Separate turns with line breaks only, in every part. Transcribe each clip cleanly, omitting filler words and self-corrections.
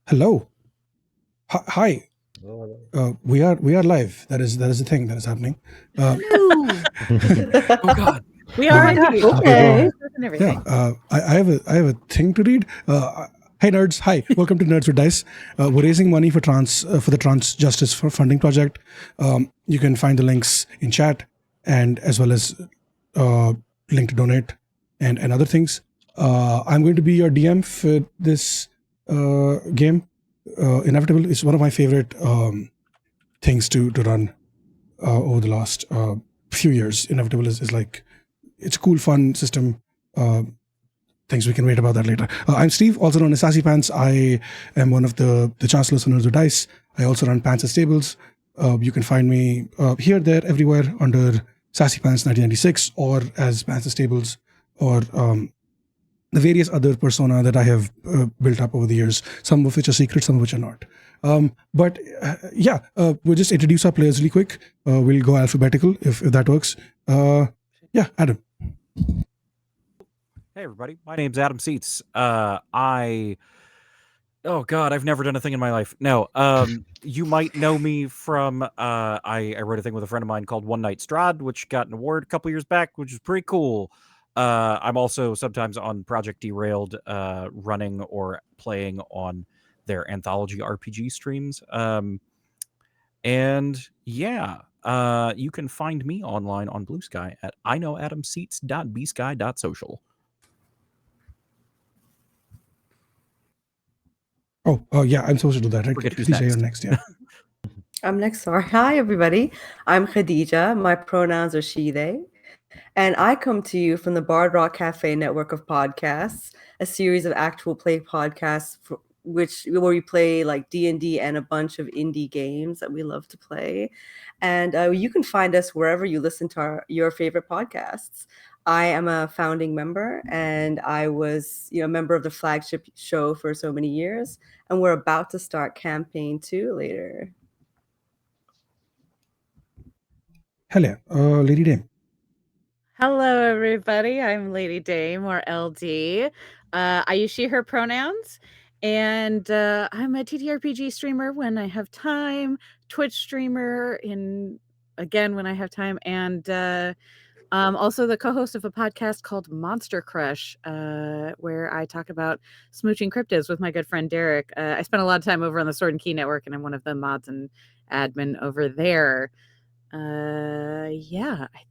Hello. Hi.
Oh,
We are live. That is the thing that is happening.
Oh God,
We
Oh
are
my gosh,
indeed.
okay.
And everything.
Yeah. I have a thing to read. Hey nerds. Hi. Welcome to Nerds with Dice. We're raising money for the Trans Justice for Funding Project. You can find the links in chat and as well as link to donate and other things. I'm going to be your DM for this game. Inevitable is one of my favorite things to run over the last few years. Inevitable is like, it's a cool, fun system. Things we can read about that later. I'm Steve, also known as Sassy Pants. I am one of the chancellors of Nerds with Dice. I also run Pants and Stables. You can find me here, there, everywhere under Sassy Pants 1996 or as Pants and Stables or the various other persona that I have built up over the years, some of which are secret, some of which are not. We'll just introduce our players really quick. We'll go alphabetical if that works. Adam.
Hey everybody, my name's Adam Seats. Oh God, I've never done a thing in my life. No, you might know me from I wrote a thing with a friend of mine called One Night Strahd, which got an award a couple years back, which is pretty cool. I'm also sometimes on Project Derailed, running or playing on their anthology RPG streams. You can find me online on Blue Sky at iknowadamseats.bsky.social.
I'm supposed to do that, right?
Forget who's
Khadija,
next.
you're next, yeah.
I'm next. Sorry. Hi, everybody. I'm Khadija. My pronouns are she, they. And I come to you from the Bard Rock Cafe network of podcasts, a series of actual play podcasts where we play like D&D and a bunch of indie games that we love to play. And you can find us wherever you listen to your favorite podcasts. I am a founding member, and I was, a member of the flagship show for so many years. And we're about to start campaign 2 later.
Hell yeah. Lady Dame.
Hello, everybody. I'm Lady Dame, or LD. I use she, her pronouns, and I'm a TTRPG streamer when I have time, Twitch streamer when I have time, and also the co-host of a podcast called Monster Crush, where I talk about smooching cryptids with my good friend Derek. I spent a lot of time over on the Sword and Key Network, and I'm one of the mods and admin over there. I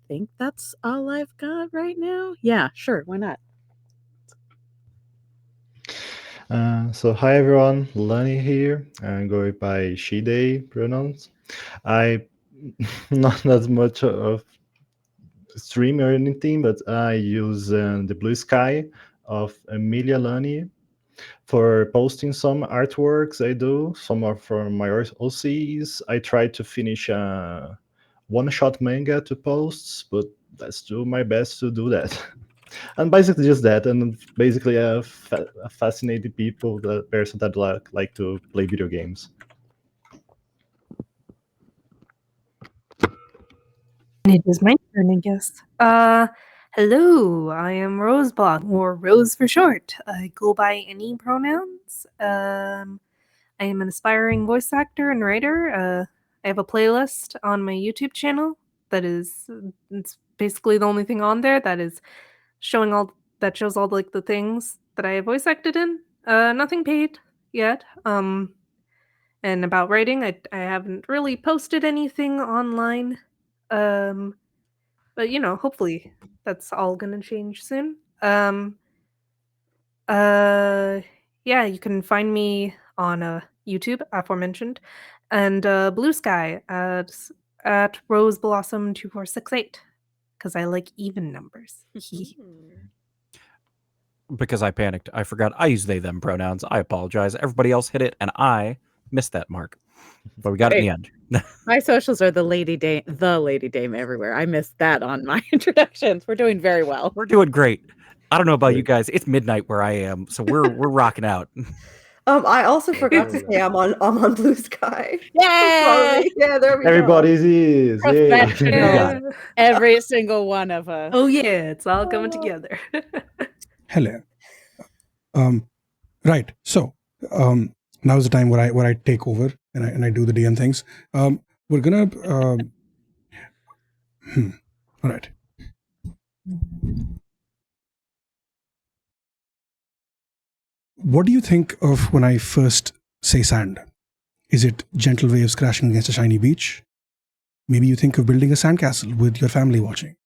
think that's all I've got right now. Yeah, sure, why not?
So hi everyone, Lani here. I'm going by she, they pronouns. I not that much of stream or anything, but I use the Blue Sky of Emilia Lani for posting some artworks. I do some are from my OCs. I try to finish a one-shot manga to posts, but let's do my best to do that. And basically just that, and basically a fascinating person that like to play video games.
It is my turn, I guess. Hello, I am Roseblock, or Rose for short. I go by any pronouns. I am an aspiring voice actor and writer. I have a playlist on my YouTube channel it's basically the only thing on there that is shows all like the things that I have voice acted in. Nothing paid yet. And about writing, I haven't really posted anything online. But hopefully that's all gonna change soon. You can find me on YouTube, aforementioned, and Blue Sky at Rose Blossom 2468 because I like even numbers.
Because I panicked. I forgot I use they, them pronouns. I apologize. Everybody else hit it, and I missed that mark. But we got it in the end.
My socials are the Lady Dame everywhere. I missed that on my introductions. We're doing very well.
We're doing great. I don't know about you guys. It's midnight where I am, so we're rocking out.
I also forgot to say I'm on Blue Sky.
Yay!
Yeah, there we
Everybody's
go.
is.
Professional. Every single one of us.
Oh yeah, it's all coming together.
Hello. Right. So now's the time where I take over and I do the DM things. We're gonna all right. What do you think of when I first say sand? Is it gentle waves crashing against a shiny beach? Maybe you think of building a sandcastle with your family watching.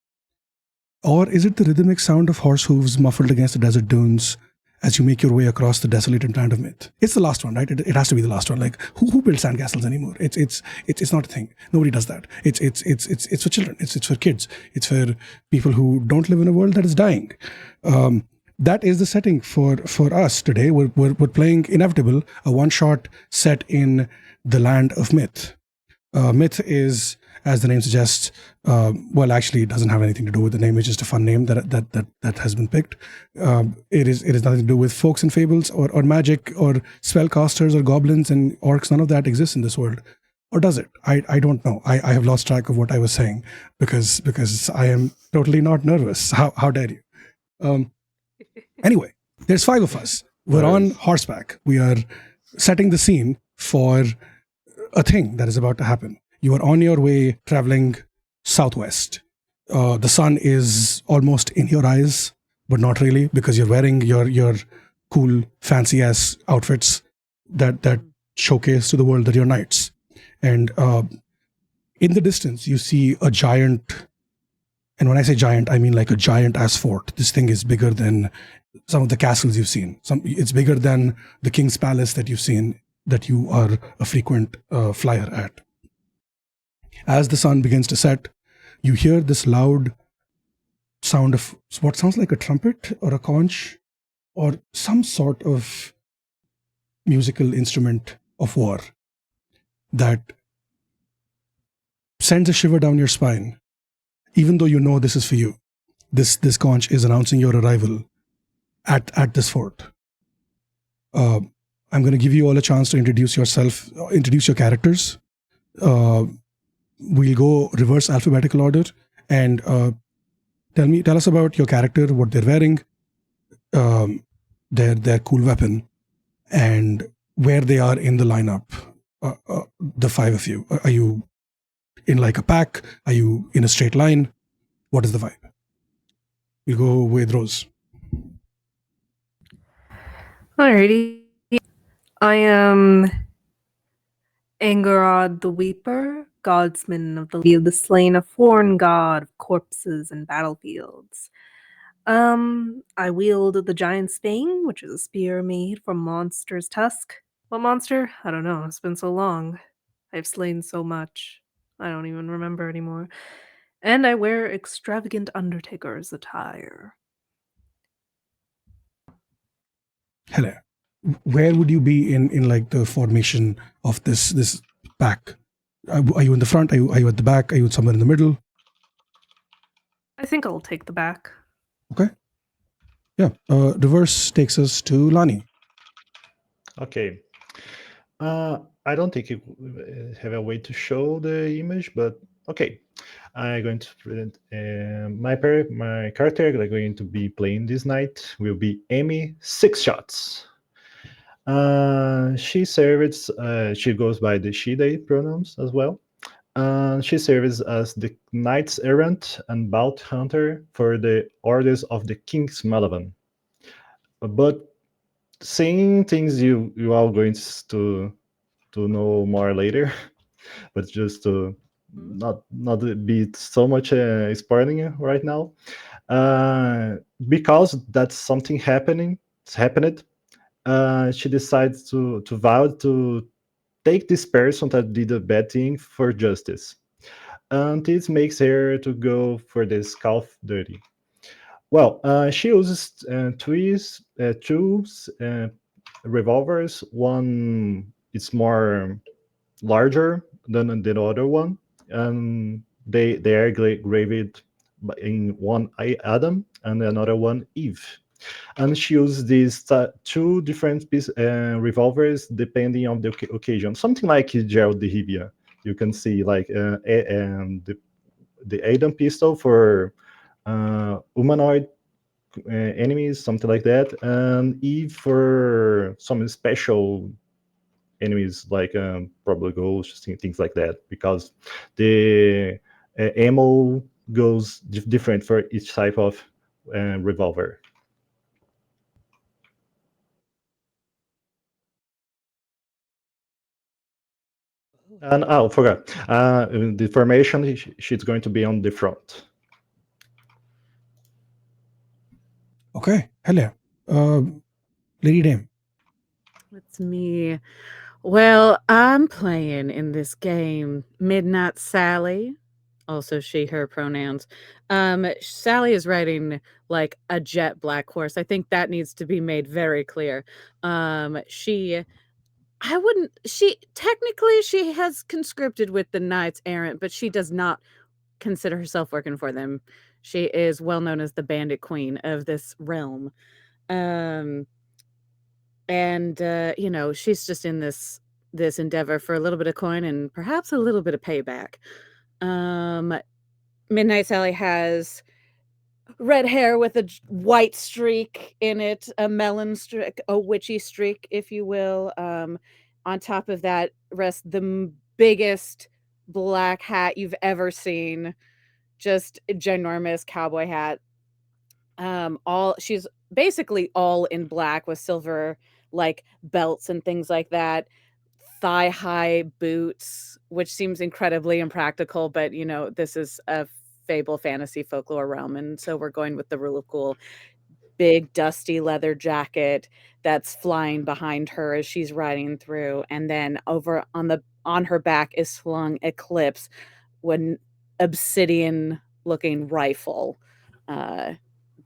Or is it the rhythmic sound of horse hooves muffled against the desert dunes as you make your way across the desolated land of myth? It's the last one, right? It has to be the last one. Like who builds sandcastles anymore? It's not a thing. Nobody does that. It's for children. It's for kids. It's for people who don't live in a world that is dying. That is the setting for us today. We're playing Inevitable, a one shot set in the land of myth. Myth is, as the name suggests, well, actually, it doesn't have anything to do with the name. It's just a fun name that has been picked. It is nothing to do with folks and fables or magic or spellcasters or goblins and orcs. None of that exists in this world. Or does it? I don't know. I have lost track of what I was saying because I am totally not nervous. How dare you? Anyway, there's 5 of us. We're on horseback. We are setting the scene for a thing that is about to happen. You are on your way traveling southwest. The sun is almost in your eyes, but not really, because you're wearing your cool, fancy ass outfits that showcase to the world that you're knights. And in the distance, you see a giant. And when I say giant, I mean like a giant ass fort. This thing is bigger than some of the castles you've seen. It's bigger than the king's palace that you've seen, that you are a frequent flyer at. As the sun begins to set, you hear this loud sound of what sounds like a trumpet or a conch or some sort of musical instrument of war that sends a shiver down your spine, even though you know this is for you. This conch is announcing your arrival at this fort. I'm going to give you all a chance to introduce yourself, introduce your characters. We'll go reverse alphabetical order and tell us about your character, what they're wearing, their cool weapon, and where they are in the lineup. The 5 of you. Are you in like a pack? Are you in a straight line? What is the vibe? We'll go with Rose.
Alrighty. I am Angarod the Weeper, godsman of the slain, a foreign god of corpses and battlefields. I wield the giant spane, which is a spear made from monster's tusk. What monster? I don't know. It's been so long. I've slain so much. I don't even remember anymore. And I wear extravagant undertaker's attire.
Hello. Where would you be in like the formation of this pack? Are you in the front? Are you at the back? Are you somewhere in the middle?
I think I'll take the back.
Okay. Yeah. Reverse takes us to Lani.
Okay. I don't think you have a way to show the image, but okay. I'm going to present my character that I'm going to be playing this night will be Amy Six Shots. She goes by the she, they pronouns as well. She serves as the knights errant and bounty hunter for the orders of the King's Malavan. But saying things you are going to know more later, but just to not be so much spoiling right now, because that's something happened. She decides to vow to take this person that did a bad thing for justice, and this makes her to go for the scalp dirty. Well, she uses two revolvers. One is more larger than the other one, and they are graved in one Adam and another one Eve. And she uses these two different revolvers depending on the occasion, something like Gerald de Rivia. You can see like the Adam pistol for humanoid enemies, something like that, and Eve for some special enemies like probably ghosts, things like that, because the ammo goes different for each type of revolver. And oh, forgot. The formation, she's going to be on the front.
Okay, hell yeah. Lady Dame.
It's me. Well, I'm playing in this game Midnight Sally, also she, her pronouns. Sally is riding like a jet black horse. I think that needs to be made very clear. Technically she has conscripted with the Knights Errant, but she does not consider herself working for them. She is well known as the bandit queen of this realm. Um, and she's just in this endeavor for a little bit of coin and perhaps a little bit of payback. Midnight Sally has red hair with a white streak in it, a melon streak, a witchy streak, if you will. On top of that rests the biggest black hat you've ever seen, just a ginormous cowboy hat. She's basically all in black with silver like belts and things like that. Thigh high boots, which seems incredibly impractical, but this is a fable fantasy folklore realm, and so we're going with the rule of cool. Big dusty leather jacket that's flying behind her as she's riding through, and then over on her back is slung Eclipse, an obsidian looking rifle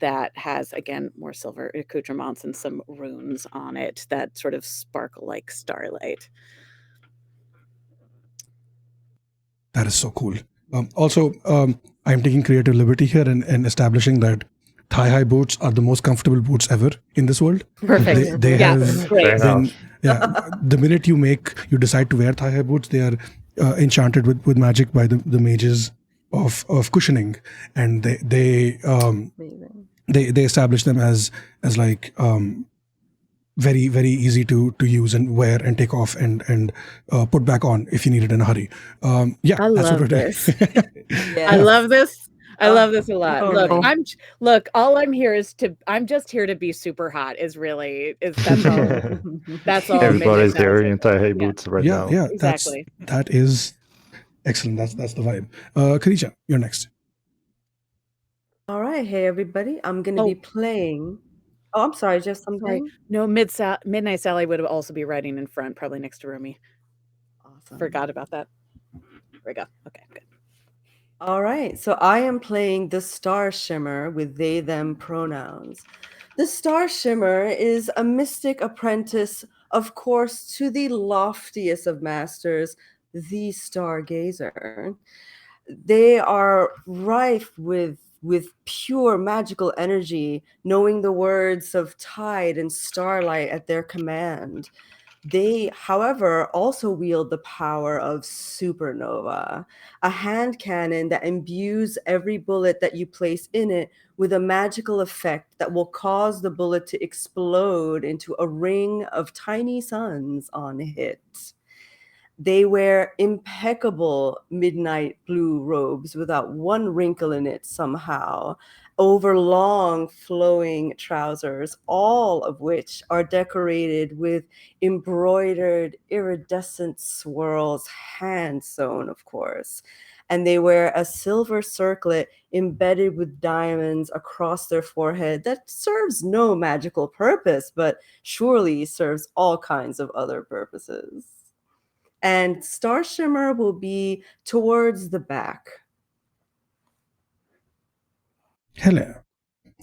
that has, again, more silver accoutrements and some runes on it that sort of sparkle like starlight.
That is so cool. Also, I'm taking creative liberty here and establishing that thigh-high boots are the most comfortable boots ever in this world.
Perfect.
They
Yeah,
have
great.
been, the minute you decide to wear thigh-high boots, they are enchanted with magic by the mages of cushioning, and they
Amazing.
establish them as like very very easy to use and wear and take off and put back on if you need it in a hurry. Yeah,
I
that's what
love
we're doing.
this.
Yeah.
I love this. I
Oh,
love this a lot.
totally.
Look, all I'm here I'm just here to be super hot that's all. That's all.
Everybody's
Midnight
there
Sally
in
says.
thigh-high
Yeah,
boots right
Yeah,
now.
yeah,
exactly.
that is excellent. That's the vibe. Khadija, you're next.
All right. Hey, everybody. I'm going to be playing. Oh, I'm sorry. Just
Sorry.
something.
No, Midnight Sally would also be riding in front, probably next to Rumi.
Awesome.
Forgot about that. There we go. Okay, good.
All right. So I am playing the Star Shimmer with they, them pronouns. The Star Shimmer is a mystic apprentice, of course, to the loftiest of masters, the Stargazer. They are rife with pure magical energy, knowing the words of tide and starlight at their command. They, however, also wield the power of supernova, a hand cannon that imbues every bullet that you place in it with a magical effect that will cause the bullet to explode into a ring of tiny suns on hit. They wear impeccable midnight blue robes without one wrinkle in it somehow, over long flowing trousers, all of which are decorated with embroidered iridescent swirls, hand sewn, of course. And they wear a silver circlet embedded with diamonds across their forehead that serves no magical purpose, but surely serves all kinds of other purposes. And Star Shimmer will be towards the back.
Hell yeah.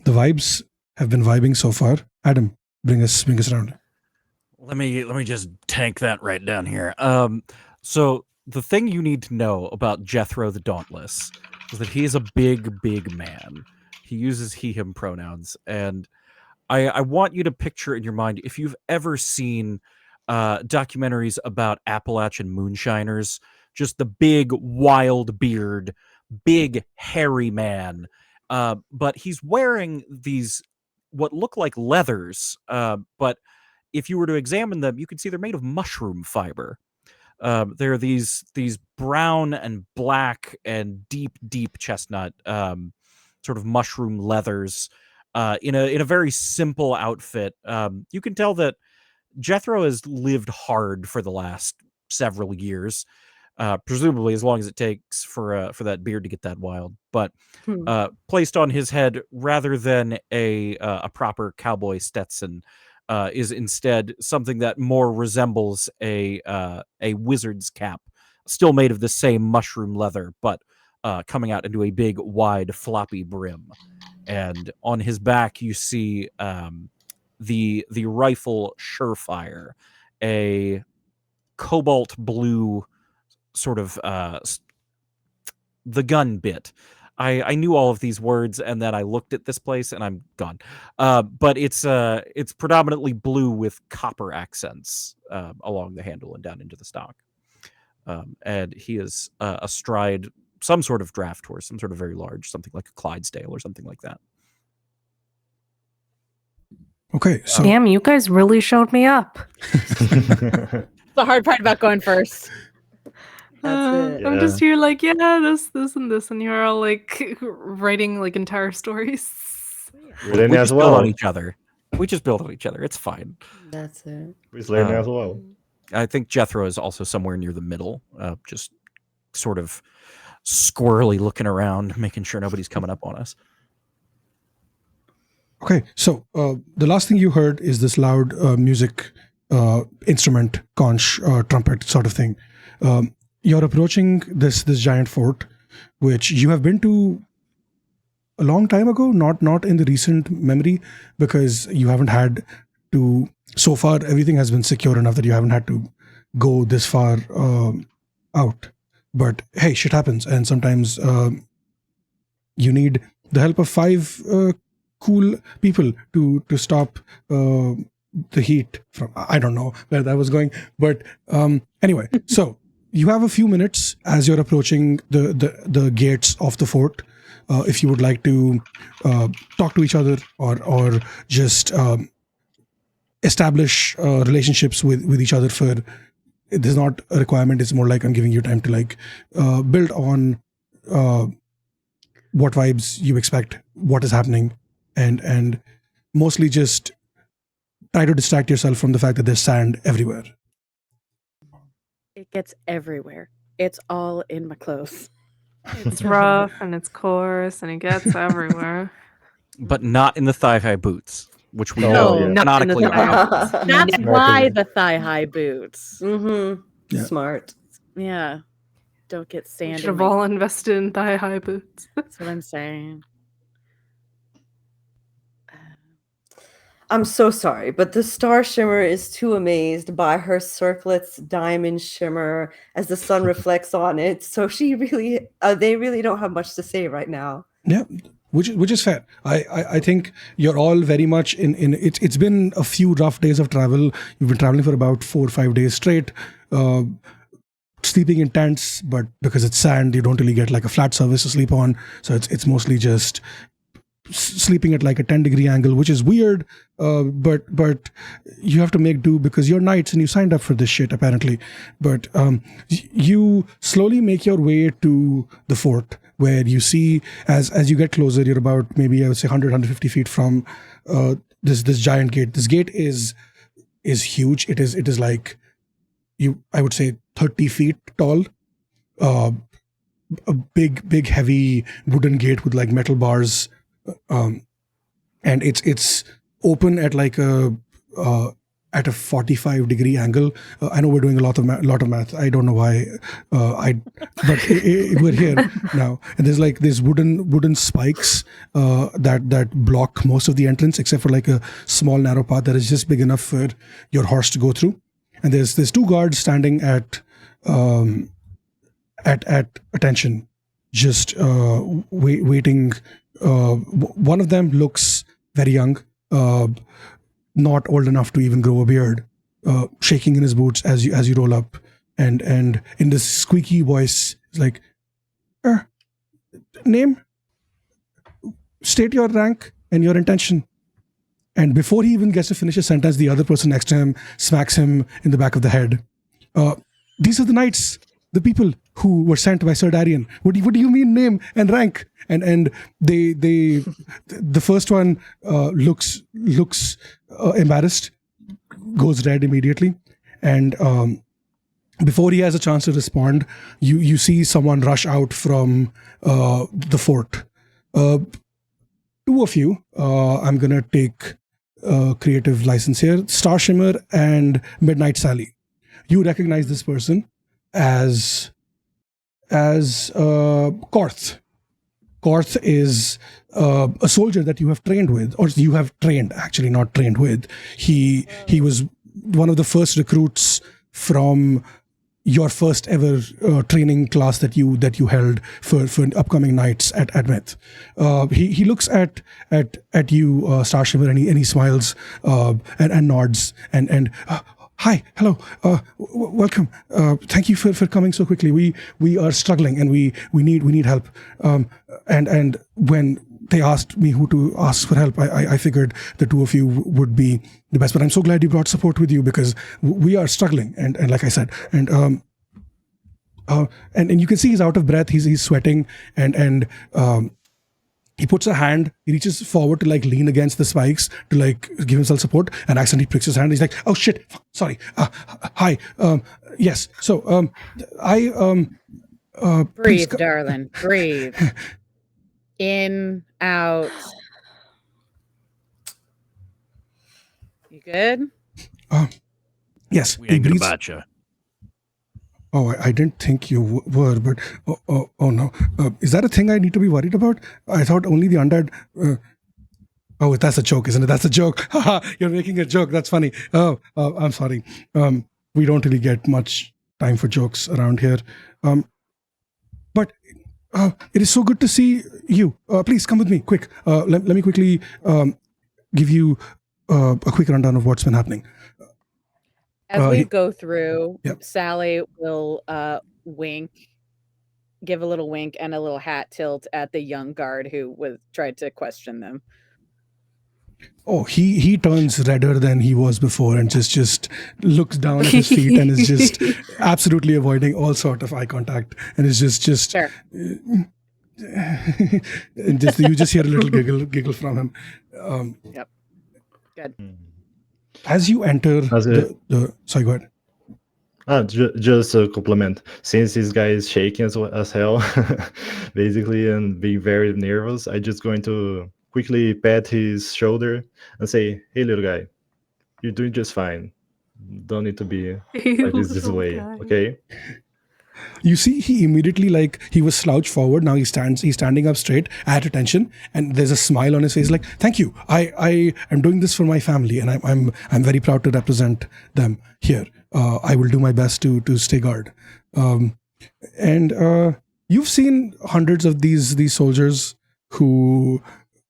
The vibes have been vibing so far. Adam, bring us around.
Let me just tank that right down here. So the thing you need to know about Jethro the Dauntless is that he is a big man. He uses he/him pronouns, and I want you to picture in your mind, if you've ever seen documentaries about Appalachian moonshiners, just the big wild beard, big hairy man. But he's wearing these what look like leathers, but if you were to examine them, you could see they're made of mushroom fiber. There are these brown and black and deep chestnut sort of mushroom leathers in a very simple outfit. You can tell that Jethro has lived hard for the last several years, presumably as long as it takes for that beard to get that wild. But placed on his head rather than a proper cowboy Stetson is instead something that more resembles a wizard's cap, still made of the same mushroom leather, but coming out into a big, wide, floppy brim. And on his back, you see the rifle Surefire, a cobalt blue sort of the gun bit. I knew all of these words, and then I looked at this place, and I'm gone. But it's predominantly blue with copper accents along the handle and down into the stock. And he is astride some sort of draft horse, some sort of very large, something like a Clydesdale or something like that.
Okay, so
Damn, you guys really showed me up.
The hard part about going first.
That's it.
I'm just
Yeah.
here like, yeah, this, and this, and you're all like writing like entire stories.
We're learning
We
as
just build on
well.
each other. We just build on each other. It's fine.
That's it.
We're learning as well.
I think Jethro is also somewhere near the middle, just sort of squirrely looking around, making sure nobody's coming up on us.
okay, so the last thing you heard is this loud music instrument, conch, trumpet sort of thing. You're approaching this giant fort, which you have been to a long time ago, not in the recent memory, because you haven't had to. So far, everything has been secure enough that you haven't had to go this far out. But hey, shit happens, and sometimes you need the help of 5 cool people to stop the heat from. I don't know where that was going, but anyway, so. You have a few minutes as you're approaching the gates of the fort. If you would like to talk to each other or just establish relationships with each other, for this is not a requirement. It's more like I'm giving you time to like build on what vibes you expect, what is happening, and mostly just try to distract yourself from the fact that there's sand everywhere.
It gets everywhere. It's all in my clothes.
It's rough and it's coarse and it gets everywhere.
But not in the thigh-high boots, which we
No,
know
yeah.
Not in the
canonically are.
thigh-high.
That's
Never.
why the thigh-high boots.
Mm-hmm.
Yeah.
Smart.
Yeah. Don't get
We
sand
should
in
have
my...
all invested in thigh-high boots.
That's what I'm saying.
I'm so sorry, but the Star Shimmer is too amazed by her circlet's diamond shimmer as the sun reflects on it. So they really don't have much to say right now.
Yeah, which is fair. I think you're all very much in it's been a few rough days of travel. You've been traveling for about 4 or 5 days straight, sleeping in tents, but because it's sand, you don't really get like a flat surface to sleep on. So it's mostly just sleeping at like a 10-degree angle, which is weird, but you have to make do because you're knights and you signed up for this shit apparently. But you slowly make your way to the fort, where you see as you get closer, you're about maybe I would say 150 feet from this giant gate. This gate is huge. It is like I would say 30 feet tall. A big heavy wooden gate with like metal bars. And it's open at like at a 45-degree angle. I know we're doing a lot of math. I don't know why. But we're here now, and there's wooden spikes that block most of the entrance, except for like a small narrow path that is just big enough for your horse to go through. And there's 2 guards standing at attention, just waiting. One of them looks very young, not old enough to even grow a beard, shaking in his boots as you roll up, and in this squeaky voice, it's like, name, state your rank and your intention. And before he even gets to finish his sentence, the other person next to him smacks him in the back of the head. These are the knights, the people who were sent by Sir Darian. What do you mean name and rank? And the first one looks embarrassed, goes red immediately, and before he has a chance to respond, you see someone rush out from the fort. Two of you, I'm gonna take creative license here, Star Shimmer and Midnight Sally. You recognize this person as Korth. Korth is a soldier that you have trained with, or you have trained, actually not trained with. He was one of the first recruits from your first ever training class that you held for upcoming nights at Myth. He looks at you, Star Shimmer, and he smiles and nods and hi, hello, welcome. Thank you for coming so quickly. We are struggling and we need help. And when they asked me who to ask for help, I figured the two of you would be the best. But I'm so glad you brought support with you, because we are struggling. And like I said, and you can see he's out of breath. He's sweating, and he puts a hand. He reaches forward to like lean against the spikes to like give himself support, and accidentally pricks his hand. He's like, "Oh shit! Sorry. Hi. Yes. So I
Breathe, darling. Breathe. In, out. You good?
Yes.
We
He
ain't gonna
breathes.
bite you.
Oh, I didn't think you were, but oh no. Is that a thing I need to be worried about? I thought only the undead. Oh, that's a joke, isn't it? That's a joke. Haha, you're making a joke. That's funny. Oh, I'm sorry. We don't really get much time for jokes around here. But it is so good to see you. Please come with me, quick. Let me quickly give you a quick rundown of what's been happening.
As we go through,
Yep.
Sally will wink, give a little wink and a little hat tilt at the young guard who tried to question them.
Oh, he turns redder than he was before, and just looks down at his feet and is just absolutely avoiding all sort of eye contact, and is just
Sure.
and you just hear a little giggle from him.
Yep. Good.
As you enter sorry, go ahead.
Just a compliment. Since this guy is shaking as hell, basically, and being very nervous, I'm just going to quickly pat his shoulder and say, "Hey, little guy, you're doing just fine. Don't need to be like this way, okay?"
You see, he immediately, like, he was slouched forward. Now he's standing up straight at attention, and there's a smile on his face, like, "Thank you. I am doing this for my family, and I'm very proud to represent them here. I will do my best to stay guard." And you've seen hundreds of these soldiers who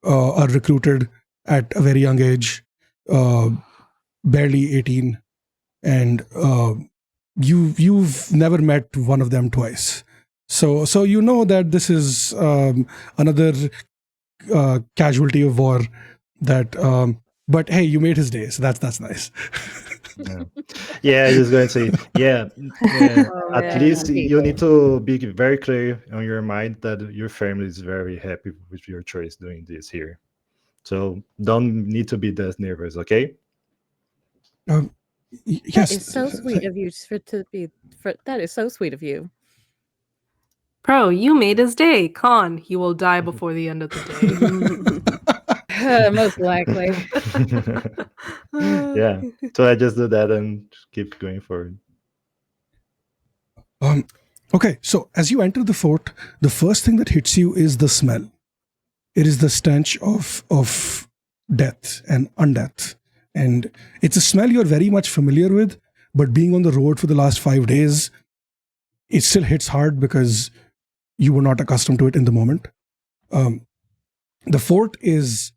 are recruited at a very young age, barely 18, and you've never met one of them twice, so you know that this is another casualty of war. That but hey, you made his day, so that's nice.
Yeah, I was going to say, yeah. At
yeah.
least you need to be very clear on your mind that your family is very happy with your choice doing this here. So don't need to be that nervous, okay?
Yes,
That is so sweet of you that is so sweet of you.
Pro, you made his day. Con, he will die before the end of the day.
Most likely.
Yeah. So I just do that and keep going forward.
Okay, so as you enter the fort, the first thing that hits you is the smell. It is the stench of death and undeath. And it's a smell you're very much familiar with, but being on the road for the last 5 days, it still hits hard because you were not accustomed to it in the moment. The fort is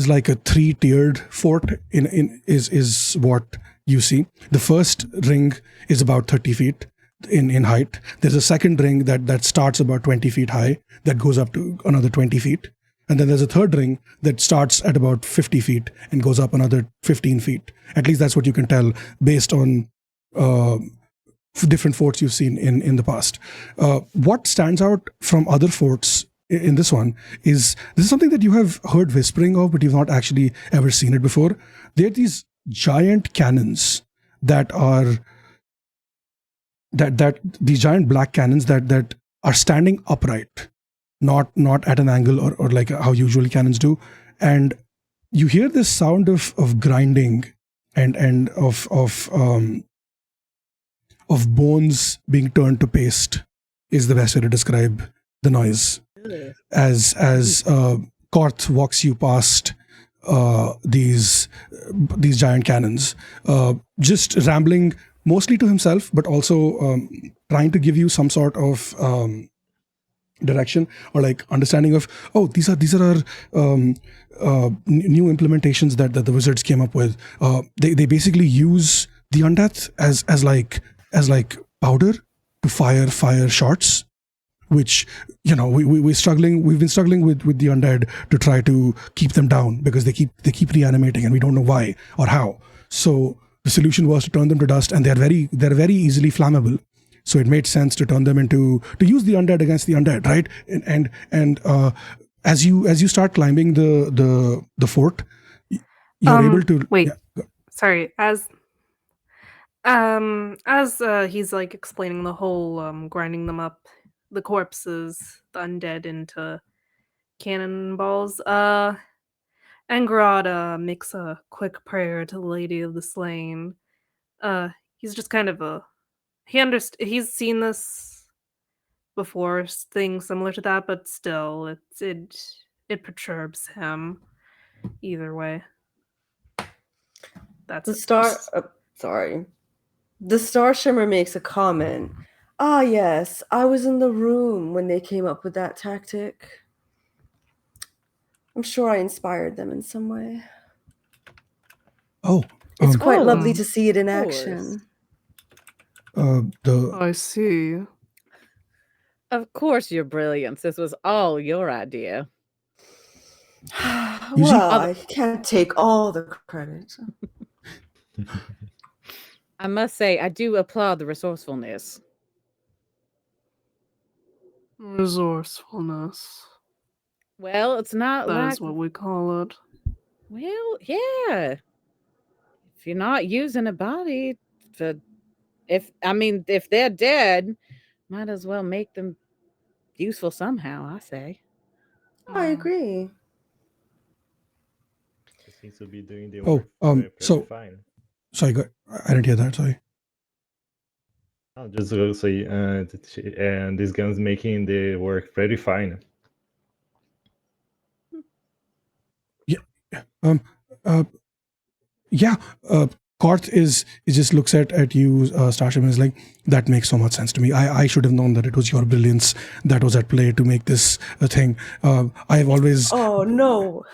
like a 3-tiered fort is what you see. The first ring is about 30 feet in height. There's a second ring that starts about 20 feet high that goes up to another 20 feet. And then there's a third ring that starts at about 50 feet and goes up another 15 feet. At least that's what you can tell based on different forts you've seen in the past. What stands out from other forts in this one is this is something that you have heard whispering of, but you've not actually ever seen it before. There are these giant cannons that are that these giant black cannons that are standing upright, not at an angle or like how usually cannons do. And you hear this sound of grinding and of bones being turned to paste is the best way to describe the noise. As Korth walks you past these giant cannons, just rambling mostly to himself, but also trying to give you some sort of direction or like understanding of, oh, these are our new implementations that the wizards came up with. They basically use the undeath as like powder to fire shots, which we've been struggling with the undead to try to keep them down because they keep reanimating and we don't know why or how. So the solution was to turn them to dust, and they're very easily flammable. So it made sense to turn them to use the undead against the undead, right? And as you start climbing the fort, you're able to
wait.
Yeah.
Sorry, as he's like explaining the whole grinding them up, the corpses, the undead into cannonballs. Angarad makes a quick prayer to the Lady of the Slain. He's just kind of he's seen this before, things similar to that, but still, it perturbs him. Either way, that's
The star. Sorry. The Star Shimmer makes a comment. Ah, yes, I was in the room when they came up with that tactic. I'm sure I inspired them in some way.
Oh,
It's quite lovely to see it in
course.
action.
I see.
Of course, your brilliance. This was all your idea.
Well, I can't take all the credit.
I must say, I do applaud the resourcefulness.
Resourcefulness.
Well, it's not
That
like...
is what we call it.
Well, yeah. If you're not using a body, if they're dead, might as well make them useful somehow, I say.
I agree.
It seems to be doing the work
so
fine.
Sorry, I didn't hear that. Sorry.
I'll just go say, and this gun's making the work pretty fine.
Korth is just looks at you, Starship, and is like, that makes so much sense to me. I should have known that it was your brilliance that was at play to make this a thing. I have always.
Oh no,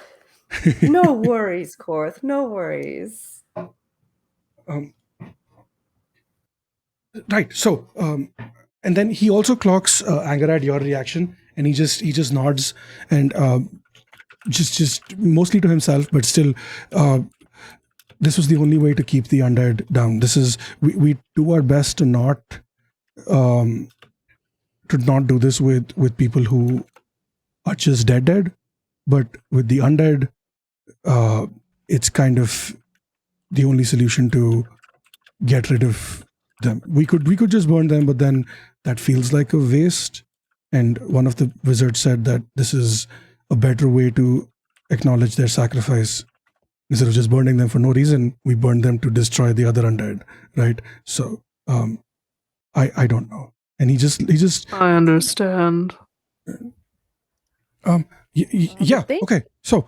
no worries, Korth. No worries.
Right. So, and then he also clocks anger at your reaction, and he just nods and just mostly to himself, but still. This was the only way to keep the undead down. This is we do our best to not do this with people who are just dead, but with the undead, it's kind of the only solution to get rid of them. We could just burn them, but then that feels like a waste. And one of the wizards said that this is a better way to acknowledge their sacrifice. Instead of just burning them for no reason, we burn them to destroy the other undead, right? So, I don't know. And he just.
I understand.
Yeah. Okay. So,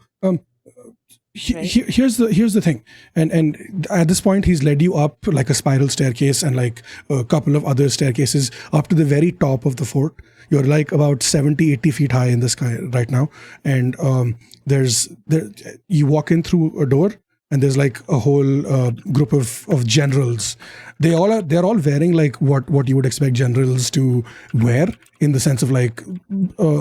here's the thing, and at this point he's led you up like a spiral staircase and like a couple of other staircases up to the very top of the fort. You're like about 70-80 feet high in the sky right now, and you walk in through a door and there's like a whole group of generals. They're all wearing like what you would expect generals to wear, in the sense of like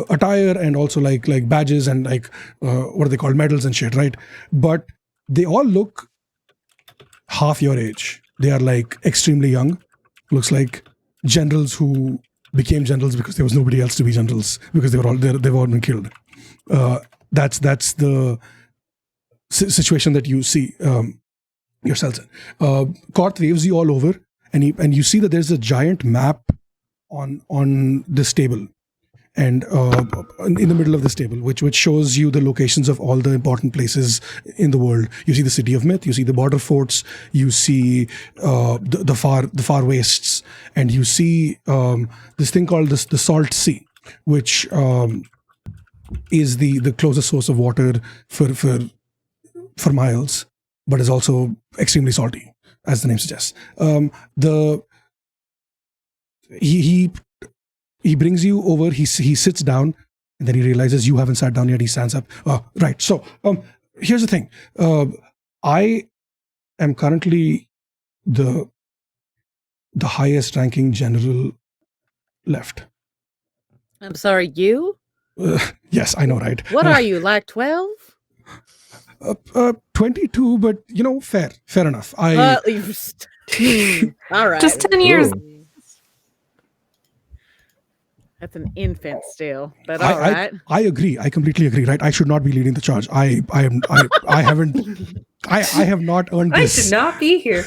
attire, and also like badges, and like what are they called, medals and shit, right? But they all look half your age. They are like extremely young. Looks like generals who became generals because there was nobody else to be generals, because they've all been killed. That's the situation that you see yourselves in. Korth waves you all over, and you see that there's a giant map on this table, and in the middle of this table, which shows you the locations of all the important places in the world. You see the city of Myth, you see the border forts, you see the far wastes, and you see this thing called the Salt Sea, which is the closest source of water for miles, but is also extremely salty, as the name suggests. He brings you over. He sits down, and then he realizes you haven't sat down yet. He stands up. Right. So here's the thing. I am currently the highest ranking general left.
I'm sorry, you?
Yes, I know, right?
What are you, like 12?
22, but fair enough.
All right.
Just 10 years.
Cool.
That's an infant still, but all right.
I agree. I completely agree. Right? I should not be leading the charge. I have not earned
I
this.
should not be here.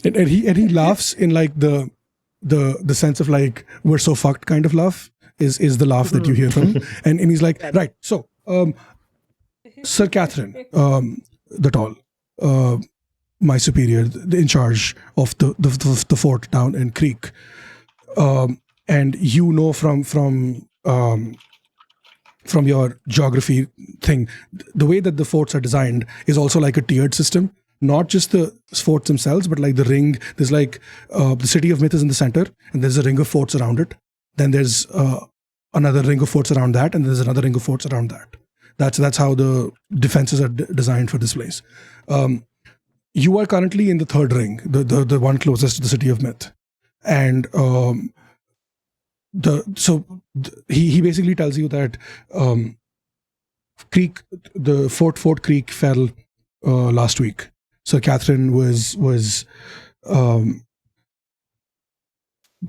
And he laughs in like the sense of like, we're so fucked kind of laugh is the laugh that you hear from him. And he's like, right. So Sir Catherine, the tall, my superior, in charge of the fort down in Creek. And from your geography thing, the way that the forts are designed is also like a tiered system. Not just the forts themselves, but like the ring. There's like the city of Myth is in the center, and there's a ring of forts around it. Then there's another ring of forts around that, and there's another ring of forts around that. That's how the defenses are designed for this place. You are currently in the third ring, the one closest to the city of Myth. And he basically tells you that Fort Creek fell last week. So Catherine was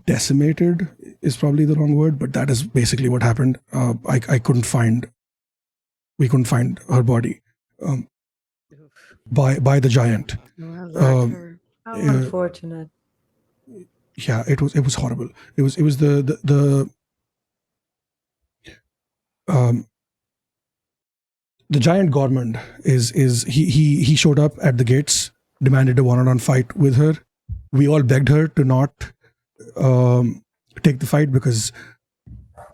decimated is probably the wrong word, but that is basically what happened. We couldn't find her body by the giant.
How unfortunate.
Yeah, it was horrible. It was the giant Gormand he showed up at the gates, demanded a one-on-one fight with her. We all begged her to not take the fight, because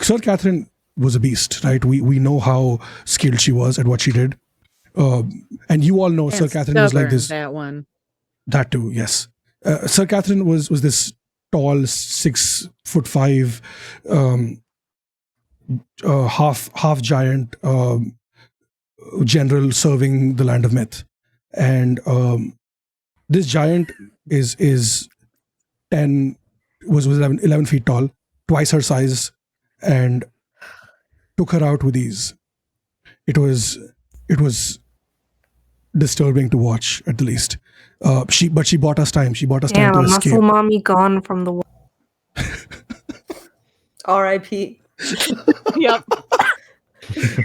Sir Catherine was a beast, right? We know how skilled she was at what she did, and you all know Sir Catherine was like this.
That one.
That too, yes. Sir Catherine was this tall 6'5", half giant general serving the land of Myth, and this giant is 11 feet tall, twice her size, and took her out with ease. It was disturbing to watch, at the least. She bought us time. She bought us time to escape.
Muscle mommy gone from the world.
R.I.P.
Yep.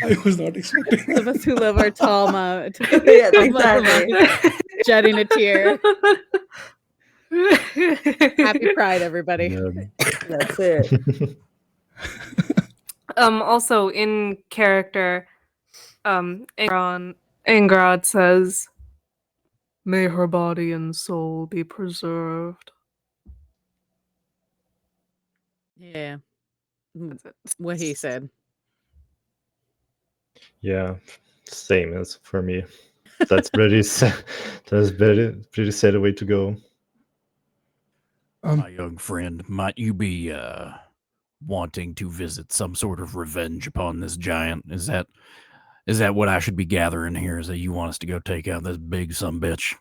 I was not expecting
Those of us who love our tall mom.
Yeah, exactly.
Shedding a tear. Happy Pride, everybody.
Yeah.
That's it.
Also in character, Ingrad says, "May her body and soul be preserved."
Yeah. What he said.
Yeah, same as for me. That's pretty sad way to go.
My young friend, might you be wanting to visit some sort of revenge upon this giant? Is that Is that what I should be gathering here? Is that you want us to go take out this big sumbitch?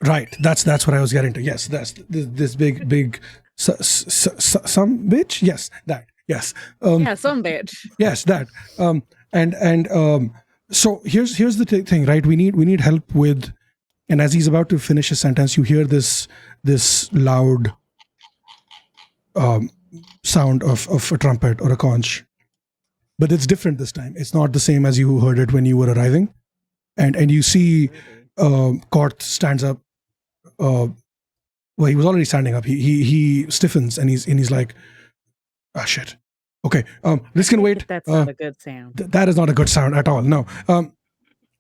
Right. That's what I was getting to. Yes, that's this big some bitch. Yes, that. Yes.
Yeah, some bitch.
Yes, that. So here's the thing, right? We need help with. And as he's about to finish his sentence, you hear this loud sound of a trumpet or a conch, but it's different this time. It's not the same as you heard it when you were arriving, and you see Kort stands up. Well, he was already standing up. He stiffens and he's like, ah, shit. Okay, this can wait.
That's not a good sound.
That is not a good sound at all. No,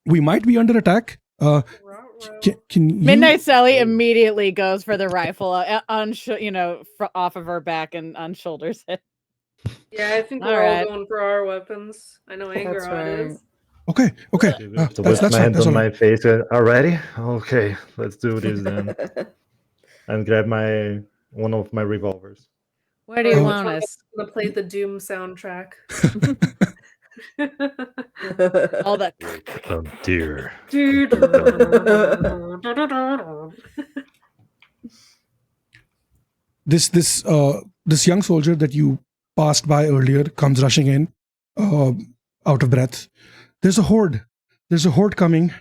we might be under attack. Can you...
Midnight Sally immediately goes for the rifle, off of her back and unshoulders it.
Yeah, I think
All
we're
right.
all going for our weapons. I know
That's
Angara is.
Okay.
So with my hand on my face, already? Okay, let's do this then. And grab one of my revolvers.
Where do you want
I'm
us?
gonna play the Doom soundtrack.
All the
Oh dear.
This young soldier that you passed by earlier comes rushing in, out of breath. There's a horde coming.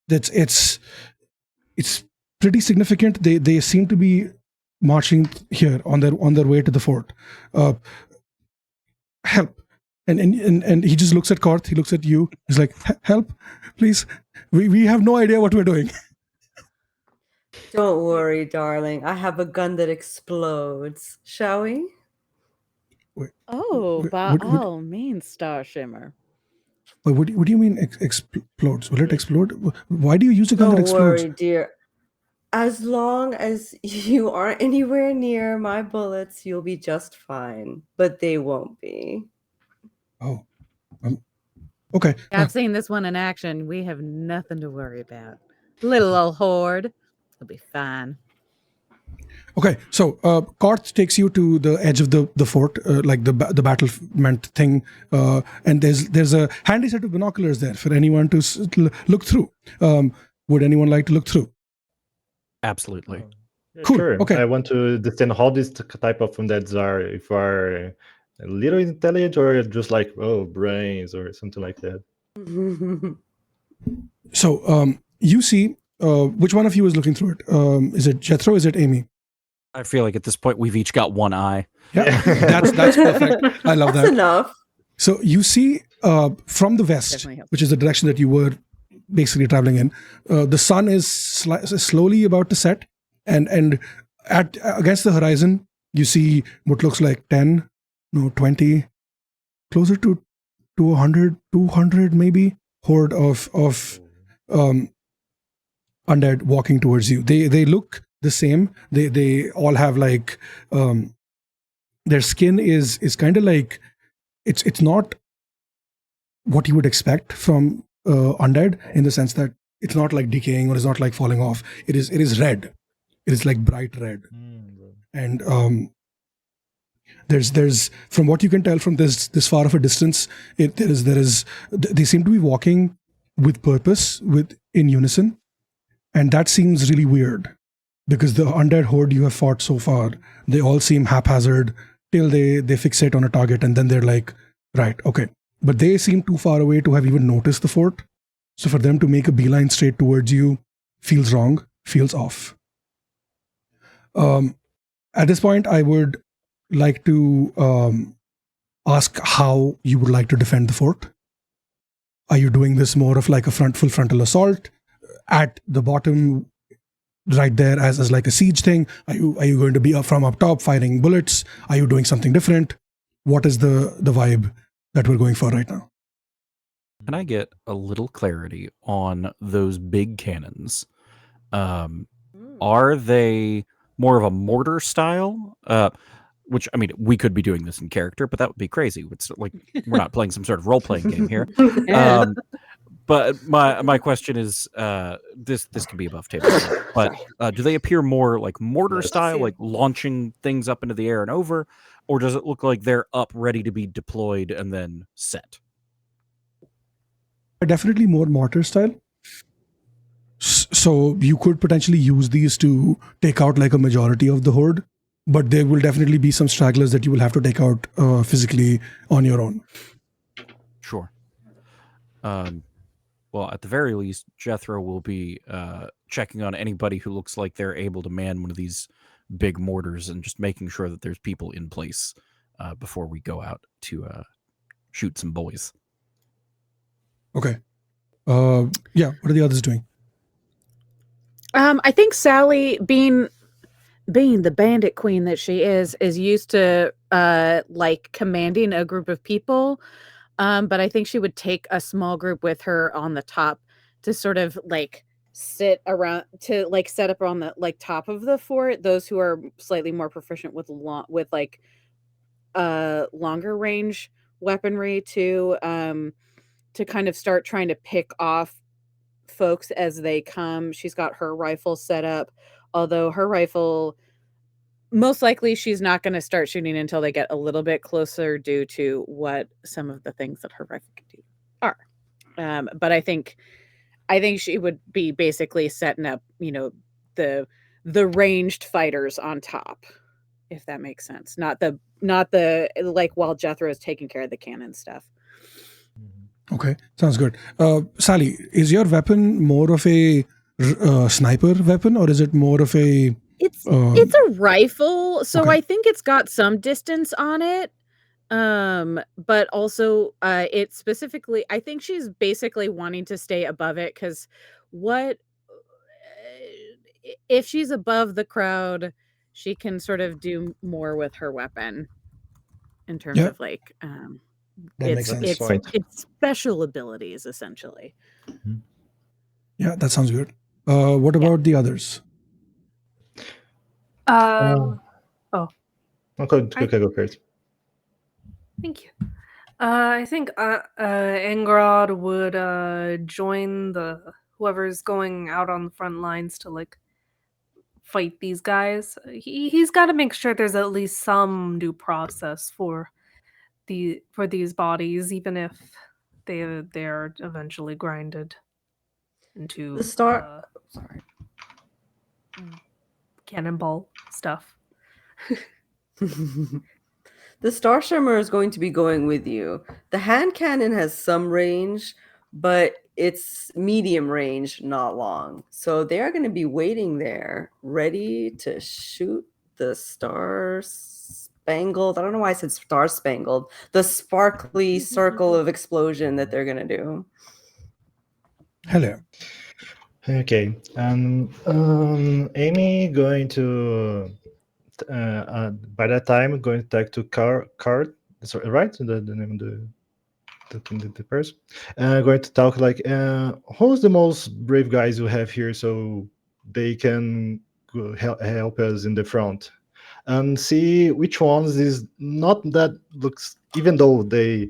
It's pretty significant. They seem to be marching here on their way to the fort. Help. And he just looks at Korth, he looks at you, he's like, help, please. We have no idea what we're doing.
Don't worry, darling. I have a gun that explodes. Shall we?
Oh, by all means, Star Shimmer.
But what do you mean explodes? Will it explode? Why do you use a gun that
Don't
explodes?
worry, dear. As long as you aren't anywhere near my bullets, you'll be just fine. But they won't be.
Oh, okay.
I've seen this one in action. We have nothing to worry about. Little old horde. It'll be fine.
Okay, so Korth takes you to the edge of the fort, like the battlement thing, and there's a handy set of binoculars there for anyone to look through. Would anyone like to look through?
Absolutely.
Cool.
Sure.
Okay.
I want to distinguish how this type of undeads are. If you are a little intelligent or just like brains or something like that.
So you see, which one of you is looking through it? Is it Jethro? Is it Amy?
I feel like at this point we've each got one eye.
Yeah, that's perfect. I love
That's
that.
enough.
So you see from the west,
Definitely helps.
which is the direction that you were basically traveling in, the sun is slowly about to set, and against the horizon you see what looks like 20, closer to 200 maybe, horde of undead walking towards you. They look the same. They all have like their skin is kind of like it's not what you would expect from undead, in the sense that it's not like decaying or it's not like falling off. It is red. It is like bright red. And there's from what you can tell from this far of a distance, they seem to be walking with purpose, in unison, and that seems really weird, because the undead horde you have fought so far, they all seem haphazard till they fixate on a target, and then they're like, right, okay. But they seem too far away to have even noticed the fort. So for them to make a beeline straight towards you feels wrong, feels off. At this point, I would like to ask how you would like to defend the fort. Are you doing this more of like a full frontal assault at the bottom, right there, as like a siege thing? Are you going to be up top firing bullets? Are you doing something different? What is the vibe that we're going for right now?
Can I get a little clarity on those big cannons? Are they more of a mortar style? Which, I mean, we could be doing this in character, but that would be crazy. It's like we're not playing some sort of role-playing game here. But my question is, this can be above table, but do they appear more like mortar style, like launching things up into the air and over, or does it look like they're up ready to be deployed and then set?
definitely more mortar style. So you could potentially use these to take out like a majority of the horde, but there will definitely be some stragglers that you will have to take out physically on your own.
Sure. Well, at the very least, Jethro will be checking on anybody who looks like they're able to man one of these big mortars and just making sure that there's people in place before we go out to shoot some boys.
Okay. Yeah. What are the others doing?
I think Sally, being the bandit queen that she is used to like commanding a group of people. But I think she would take a small group with her on the top to sort of like sit around to like set up on the like top of the fort. Those who are slightly more proficient with like longer range weaponry to kind of start trying to pick off folks as they come. She's got her rifle set up, although her rifle most likely she's not going to start shooting until they get a little bit closer due to what some of the things that her rifle can do are. But I think she would be basically setting up, the ranged fighters on top, if that makes sense. Not the like while Jethro is taking care of the cannon stuff.
Okay, sounds good. Sally, is your weapon more of a sniper weapon, or is it more of a?
It's a rifle, so
Okay.
I think it's got some distance on it. But also, it specifically, I think she's basically wanting to stay above it because if she's above the crowd, she can sort of do more with her weapon in terms
Yeah.
of like
That makes sense.
it's special abilities essentially.
Yeah, that sounds good. What about the others?
Okay, go first.
Thank you. I think Engrod would join whoever's going out on the front lines to like fight these guys. He's got to make sure there's at least some due process for these bodies, even if they're eventually grinded into
The star. Sorry.
cannonball stuff.
The Star Shimmer is going to be going with you. The hand cannon has some range, but it's medium range, not long. So they're going to be waiting there, ready to shoot the Star Spangled. I don't know why I said Star Spangled. The sparkly circle of explosion that they're going to do.
Hello.
Okay, and Amy going to by that time going to talk to card. Sorry, right? The name of the person. Going to talk like who's the most brave guys you have here, so they can help us in the front, and see which ones is not that looks. Even though they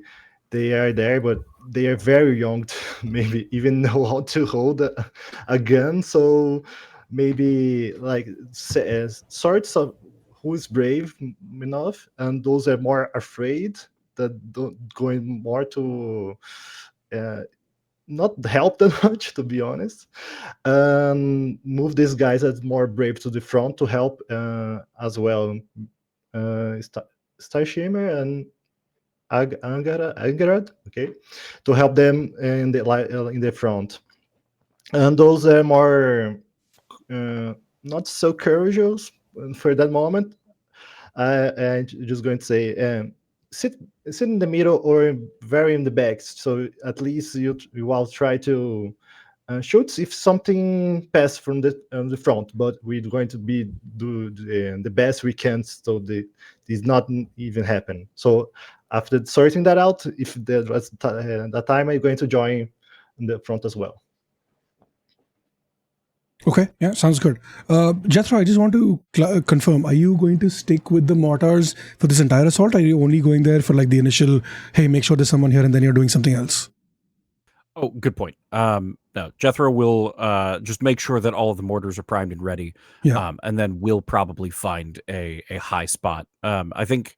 are there, but they are very young to maybe even know how to hold a gun. So maybe like sorts of who's brave enough, and those are more afraid that going more to not help them much, to be honest, and move these guys as more brave to the front to help as well. Starshimmer and Angarad, okay, to help them in the front, and those are more not so courageous for that moment. I'm just going to say, sit in the middle or very in the back, so at least you will try to shoot if something pass from the front, but we're going to do the best we can so this not even happen. So after sorting that out, if there was that time, I'm going to join in the front as well.
Okay, yeah, sounds good. Jethro, I just want to confirm, are you going to stick with the mortars for this entire assault? Or are you only going there for like the initial, hey, make sure there's someone here, and then you're doing something else?
Oh, good point. No, Jethro will just make sure that all of the mortars are primed and ready.
Yeah.
And then we'll probably find a high spot. I think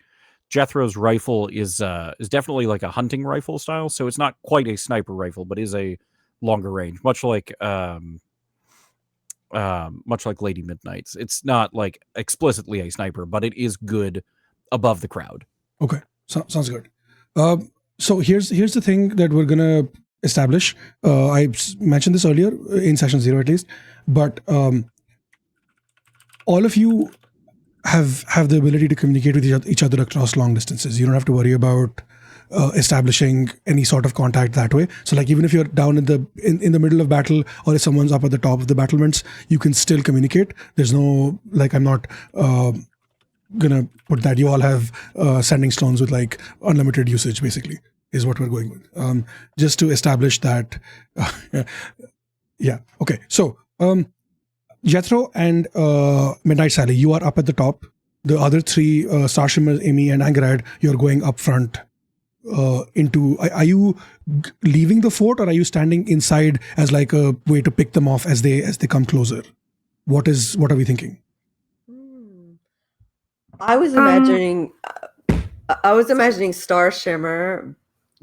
Jethro's rifle is definitely like a hunting rifle style, so it's not quite a sniper rifle, but is a longer range, much like Lady Midnight's. It's not like explicitly a sniper, but it is good above the crowd.
Okay, sounds good. So here's the thing that we're gonna establish. I mentioned this earlier in session 0 at least, but all of you have the ability to communicate with each other across long distances. You don't have to worry about establishing any sort of contact that way. So like even if you're down in the middle of battle, or if someone's up at the top of the battlements, you can still communicate. There's no, like, I'm not gonna put that you all have sending stones with like unlimited usage, basically, is what we're going with. Just to establish that. Yeah. Okay. So Jethro and Midnight Sally, you are up at the top. The other three, Starshimmer, Amy, and Angerad, you're going up front. Are you leaving the fort, or are you standing inside as like a way to pick them off as they come closer? What are we thinking?
I was imagining Star Shimmer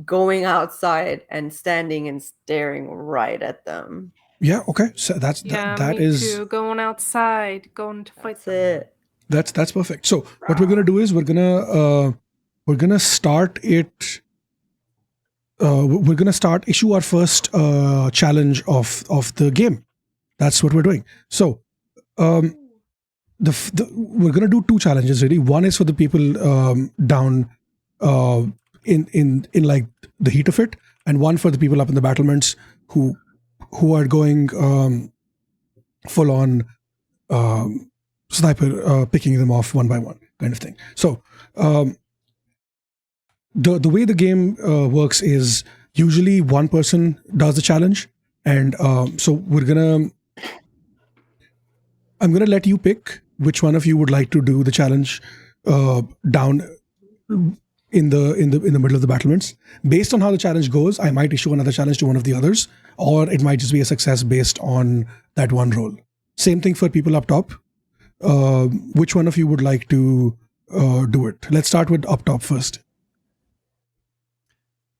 going outside and standing and staring right at them.
Yeah. Okay. So that
me
is
too. Going outside, going to fight.
That's it.
That's perfect. So what we're gonna do is we're gonna start it. We're gonna issue our first challenge of the game. That's what we're doing. So we're gonna do two challenges really. One is for the people down in like the heat of it, and one for the people up in the battlements who are going full on sniper, picking them off one by one kind of thing. So the way the game works is usually one person does the challenge, and so I'm gonna let you pick which one of you would like to do the challenge down in the middle of the battlements. Based on how the challenge goes, I might issue another challenge to one of the others, or it might just be a success based on that one roll. Same thing for people up top. Which one of you would like to do it? Let's start with up top first.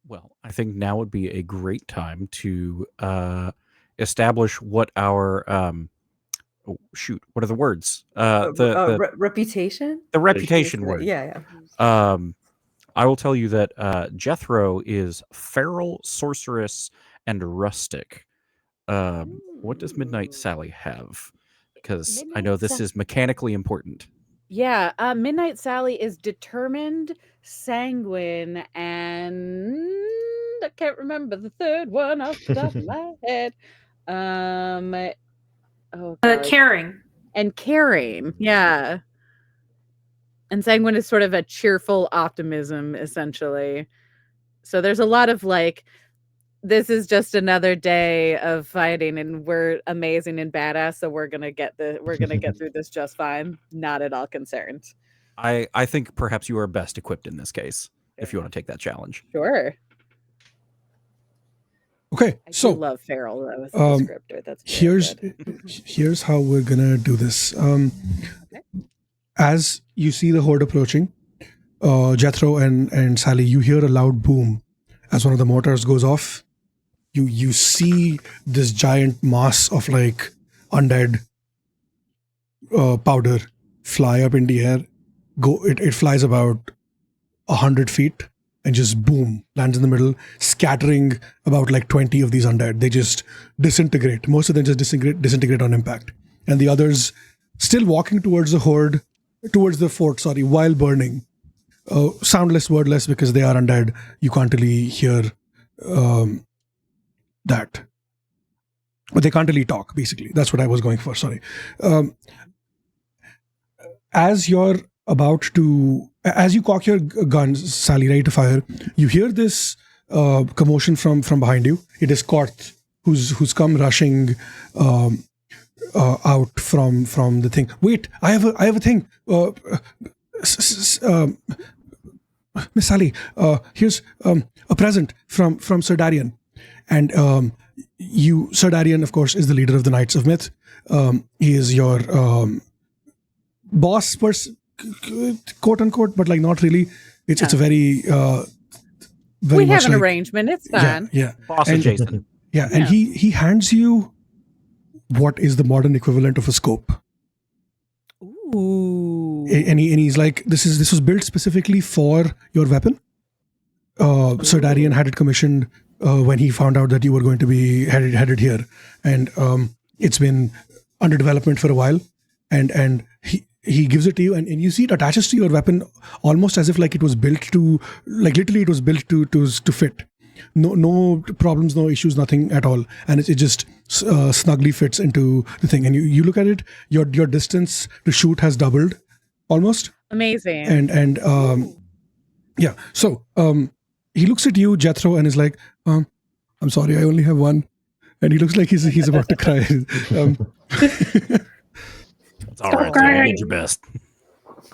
Well, I think now would be a great time to establish what our what are the words? The
reputation.
The reputation word.
Yeah.
I will tell you that Jethro is feral, sorceress, and rustic. What does Midnight Sally have? Because I know this is mechanically important.
Yeah, Midnight Sally is determined, sanguine, and I can't remember the third one off the top of my head.
Caring.
And caring, yeah. And sanguine is sort of a cheerful optimism, essentially. So there's a lot of like, this is just another day of fighting, and we're amazing and badass, so we're gonna get through this just fine. Not at all concerned.
I think perhaps you are best equipped in this case if you want to take that challenge.
Sure.
Okay,
I
so
do love feral though as a descriptor. That's
here's how we're gonna do this. As you see the horde approaching, Jethro and Sally, you hear a loud boom as one of the mortars goes off. You see this giant mass of like undead powder fly up in the air. It flies about 100 feet and just boom, lands in the middle, scattering about like 20 of these undead. They just disintegrate. Most of them just disintegrate on impact. And the others still walking towards the fort, while burning. Soundless, wordless, because they are undead. You can't really hear that. But they can't really talk, basically. That's what I was going for, sorry. As you cock your gun, Sally, ready to fire, you hear this commotion from behind you. It is Korth, who's come rushing out from the thing. Wait, I have a thing. Miss Sally, here's a present from Sir Darian. And Sir Darian, of course, is the leader of the Knights of Myth. He is your boss person, quote unquote, but like not really. It's a very
we
much
have an
like,
arrangement. It's
yeah,
fine.
yeah,
Boss
And-
adjacent.
yeah. And
Yeah.
he hands you what is the modern equivalent of a scope.
Ooh.
And he's like, this was built specifically for your weapon. Sir Darian had it commissioned when he found out that you were going to be headed here, and it's been under development for a while, and he gives it to you, and you see it attaches to your weapon almost as if like it was built to, like literally it was built to fit. No problems, no issues, nothing at all, and it just snugly fits into the thing. And you look at it, your distance to shoot has doubled almost,
Amazing.
and yeah. So he looks at you, Jethro, and is like, I'm sorry, I only have one. And he looks like he's about to cry.
It's all right. Sam, you did your best.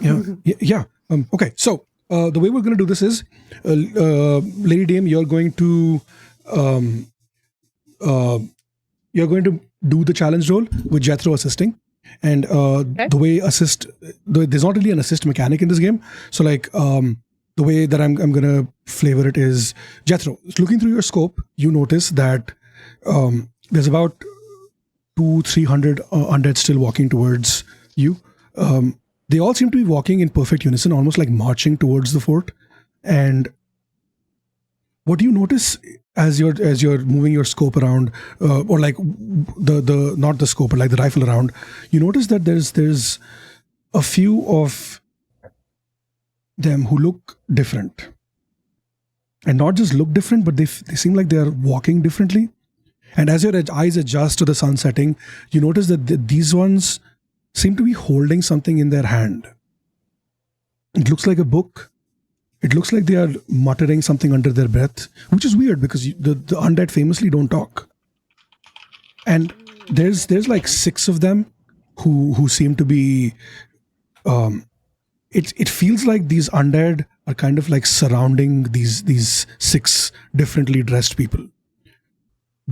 Yeah. Okay. So the way we're going to do this is, Lady Dame, you're going to do the challenge roll with Jethro assisting. And the way there's not really an assist mechanic in this game. So like the way that I'm going to flavor it is, Jethro, looking through your scope, you notice that there's about 200-300 undead still walking towards you. They all seem to be walking in perfect unison, almost like marching towards the fort. And what do you notice as you're moving your scope around, or like the not the scope, but like the rifle around? You notice that there's a few of them who look different, and not just look different, but they seem like they are walking differently. And as your eyes adjust to the sun setting, you notice that these ones seem to be holding something in their hand. It looks like a book. It looks like they are muttering something under their breath, which is weird because the undead famously don't talk. And there's like 6 of them who seem to be. It feels like these undead are kind of like surrounding these 6 differently dressed people.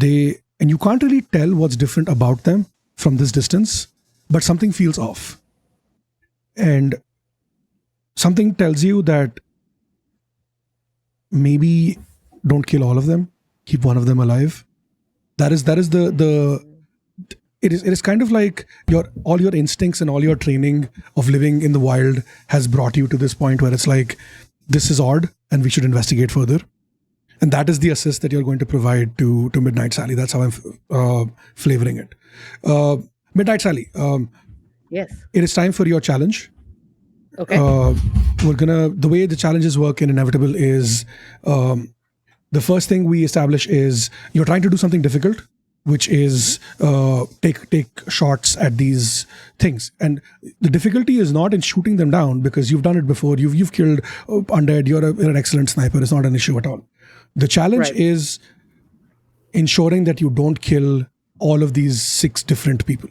And you can't really tell what's different about them from this distance, but something feels off. And something tells you that maybe don't kill all of them, keep one of them alive. That is it is kind of like all your instincts and all your training of living in the wild has brought you to this point where it's like, this is odd and we should investigate further. And that is the assist that you're going to provide to Midnight Sally. That's how I'm flavoring it. Midnight Sally,
Yes.
it is time for your challenge.
Okay.
The way the challenges work in Inevitable is, the first thing we establish is you're trying to do something difficult, which is take shots at these things. And the difficulty is not in shooting them down, because you've done it before. You've killed undead. You're an excellent sniper. It's not an issue at all. The challenge
Right.
is ensuring that you don't kill all of these 6 different people.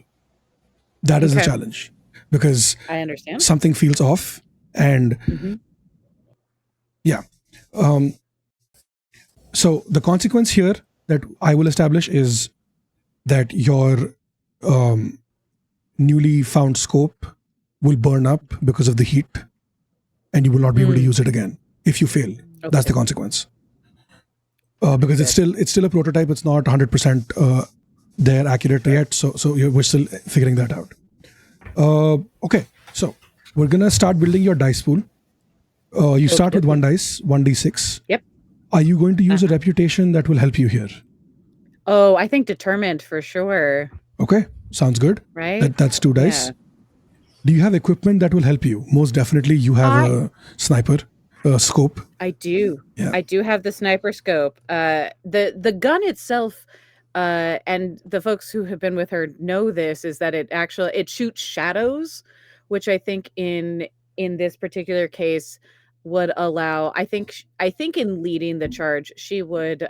That is the
Okay.
challenge, because
I understand.
something feels off. And yeah. So the consequence here that I will establish is that your newly found scope will burn up because of the heat, and you will not be able to use it again if you fail. That's the consequence. Because it's still a prototype. It's not 100% there accurate yet. So we're still figuring that out. Okay, so we're gonna start building your dice pool. You start with 1 dice, 1d6.
Yep.
Are you going to use a reputation that will help you here?
Oh, I think determined for sure.
Okay, sounds good.
Right?
That's 2 dice.
Yeah.
Do you have equipment that will help you? Most definitely, you have a sniper, a scope.
I do.
Yeah.
I do have the sniper scope. The gun itself, and the folks who have been with her know this, is that it shoots shadows, which I think in this particular case would allow. I think in leading the charge, she would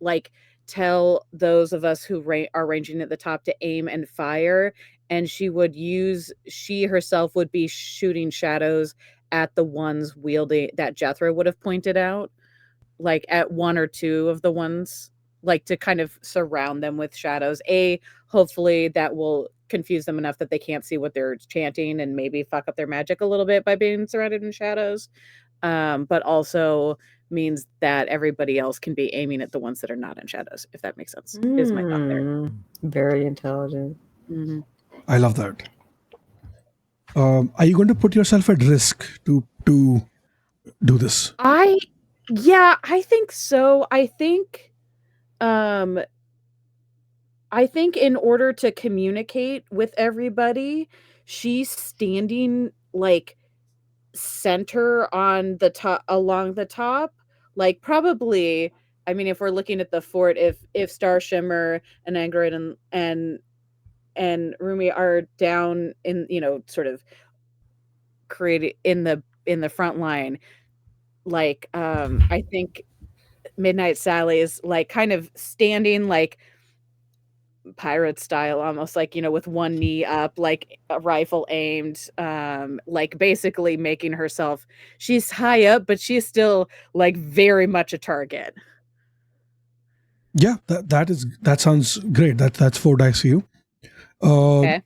like tell those of us who are ranging at the top to aim and fire, and she herself would be shooting shadows at the ones wielding that Jethro would have pointed out, like at 1 or 2 of the ones, like to kind of surround them with shadows. Hopefully that will confuse them enough that they can't see what they're chanting and maybe fuck up their magic a little bit by being surrounded in shadows. but also means that everybody else can be aiming at the ones that are not in shadows, if that makes sense. Is my thought there.
Very intelligent.
Mhm.
I love that. Are you going to put yourself at risk to do this?
I think so. I think in order to communicate with everybody, she's standing like center on the top along the top. Like probably, I mean, if we're looking at the fort, if Star Shimmer and Angrid and Rumi are down in, sort of created in the front line, like I think Midnight Sally is like kind of standing like pirate style, almost like, with one knee up, like a rifle aimed, like basically making herself, she's high up, but she's still like very much a target.
Yeah, that sounds great. That's 4 dice for you.
Okay.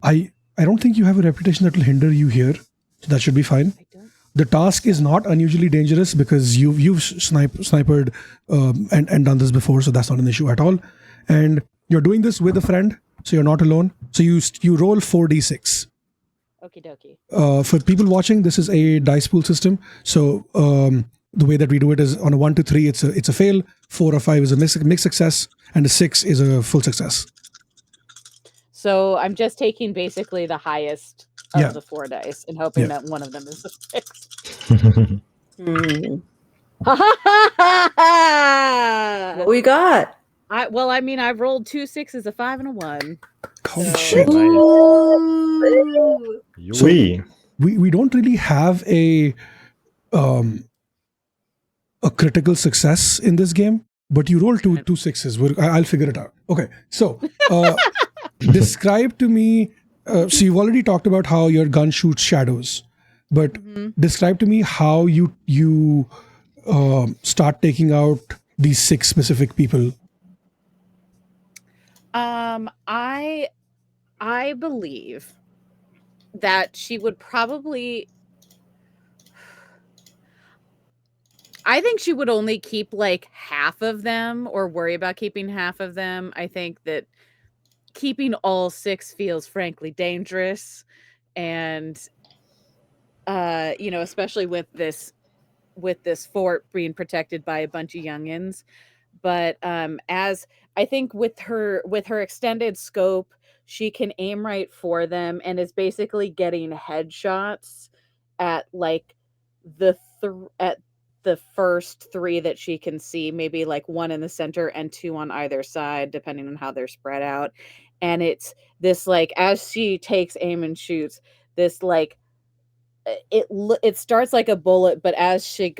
I don't think you have a reputation that will hinder you here, so that should be fine.
I don't.
The task is not unusually dangerous because you've sniped and done this before, so that's not an issue at all. And you're doing this with a friend, so you're not alone. So you roll 4d6.
Okie dokie.
For people watching, this is a dice pool system. So the way that we do it is on a 1 to 3, it's a fail. 4 or 5 is a mixed success, and a 6 is a full success.
So I'm just taking basically the highest of
Yeah.
the 4 dice and hoping
Yeah.
that one of them is a 6.
Hmm.
What
What we got?
I mean, I've rolled 2 6s, a 5, and a 1.
Holy
So-
shit.
Ooh.
So-
We.
We don't really have a critical success in this game, but you roll two 6s. I'll figure it out. Okay, so describe to me. So you've already talked about how your gun shoots shadows, but describe to me how you start taking out these 6 specific people.
I believe that she would probably, I think she would only keep like half of them or worry about keeping half of them. I think that keeping all 6 feels frankly dangerous, and especially with this fort being protected by a bunch of youngins. But as I think with her extended scope, she can aim right for them and is basically getting headshots at like at the first 3 that she can see, maybe like 1 in the center and 2 on either side, depending on how they're spread out. And it's this like, as she takes aim and shoots, this like it starts like a bullet, but as it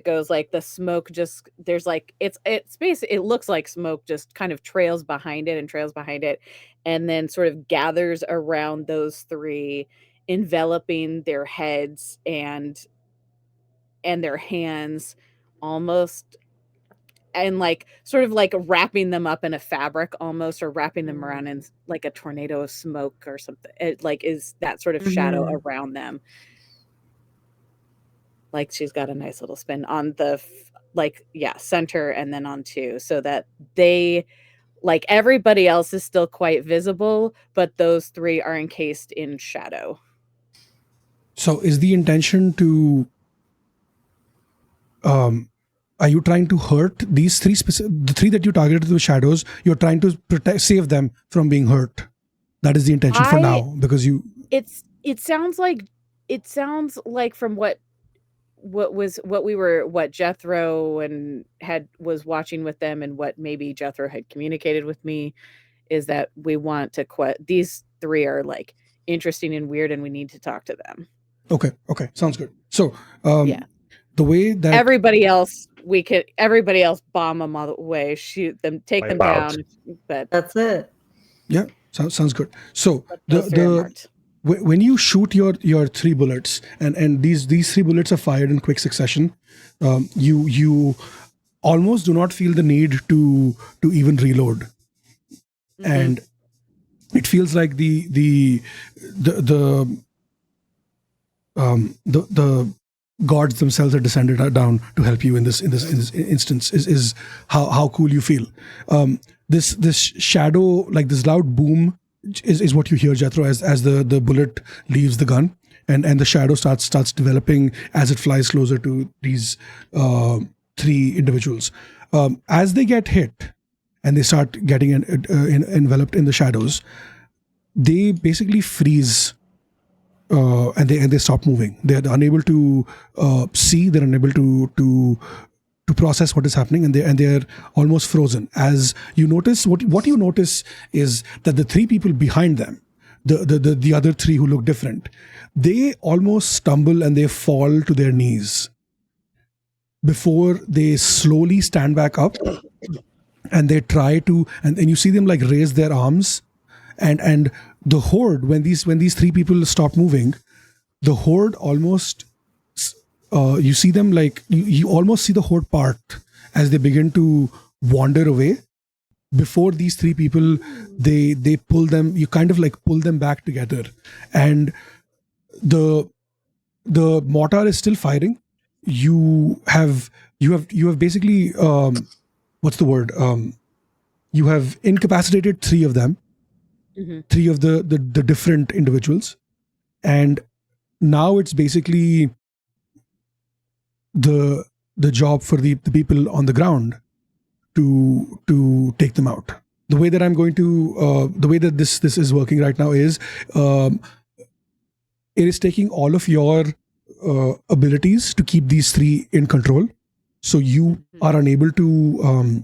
goes, like the smoke just, there's like it's basically, it looks like smoke just kind of trails behind it and then sort of gathers around those 3, enveloping their heads and their hands almost, and like sort of like wrapping them up in a fabric almost, or wrapping them around in like a tornado of smoke or something. It like is that sort of shadow around them. Like she's got a nice little spin on the center and then on 2, so that they, like, everybody else is still quite visible, but those 3 are encased in shadow.
So is the intention to are you trying to hurt these 3 the 3 that you targeted with shadows? You're trying to save them from being hurt. That is the intention for now, because you.
It sounds like from what Jethro and was watching with them, and what maybe Jethro had communicated with me, is that we want to these 3 are like interesting and weird and we need to talk to them.
Okay, sounds good. So
Yeah.
the way that
Everybody else bomb them all the way, shoot them, take
Wipe
them
out.
down, but
That's it.
yeah, sounds good. So
those 3 are marked.
when you shoot your 3 bullets, and these 3 bullets are fired in quick succession, you almost do not feel the need to even reload, and it feels like the gods themselves are descended down to help you in this instance is how cool you feel. This shadow, like this loud boom, is what you hear, Jethro, as the bullet leaves the gun, and the shadow starts developing as it flies closer to these three individuals. As they get hit and they start getting enveloped in the shadows, they basically freeze, and they stop moving. They're unable to see. They're unable to process what is happening, and they're almost frozen. As you notice, what you notice is that the three people behind them, the other three who look different, they almost stumble and they fall to their knees before they slowly stand back up, and they try to, and you see them like raise their arms, and the horde, when these three people stop moving, the horde almost, you see them like you almost see the horde part as they begin to wander away. Before these three people, they pull them, you kind of like pull them back together, and the mortar is still firing. You have basically, what's the word, you have incapacitated three of them, three of the different individuals, and now it's basically the job for the people on the ground to take them out. The way that I'm going to, the way that this is working right now is, it is taking all of your abilities to keep these three in control, so you are unable to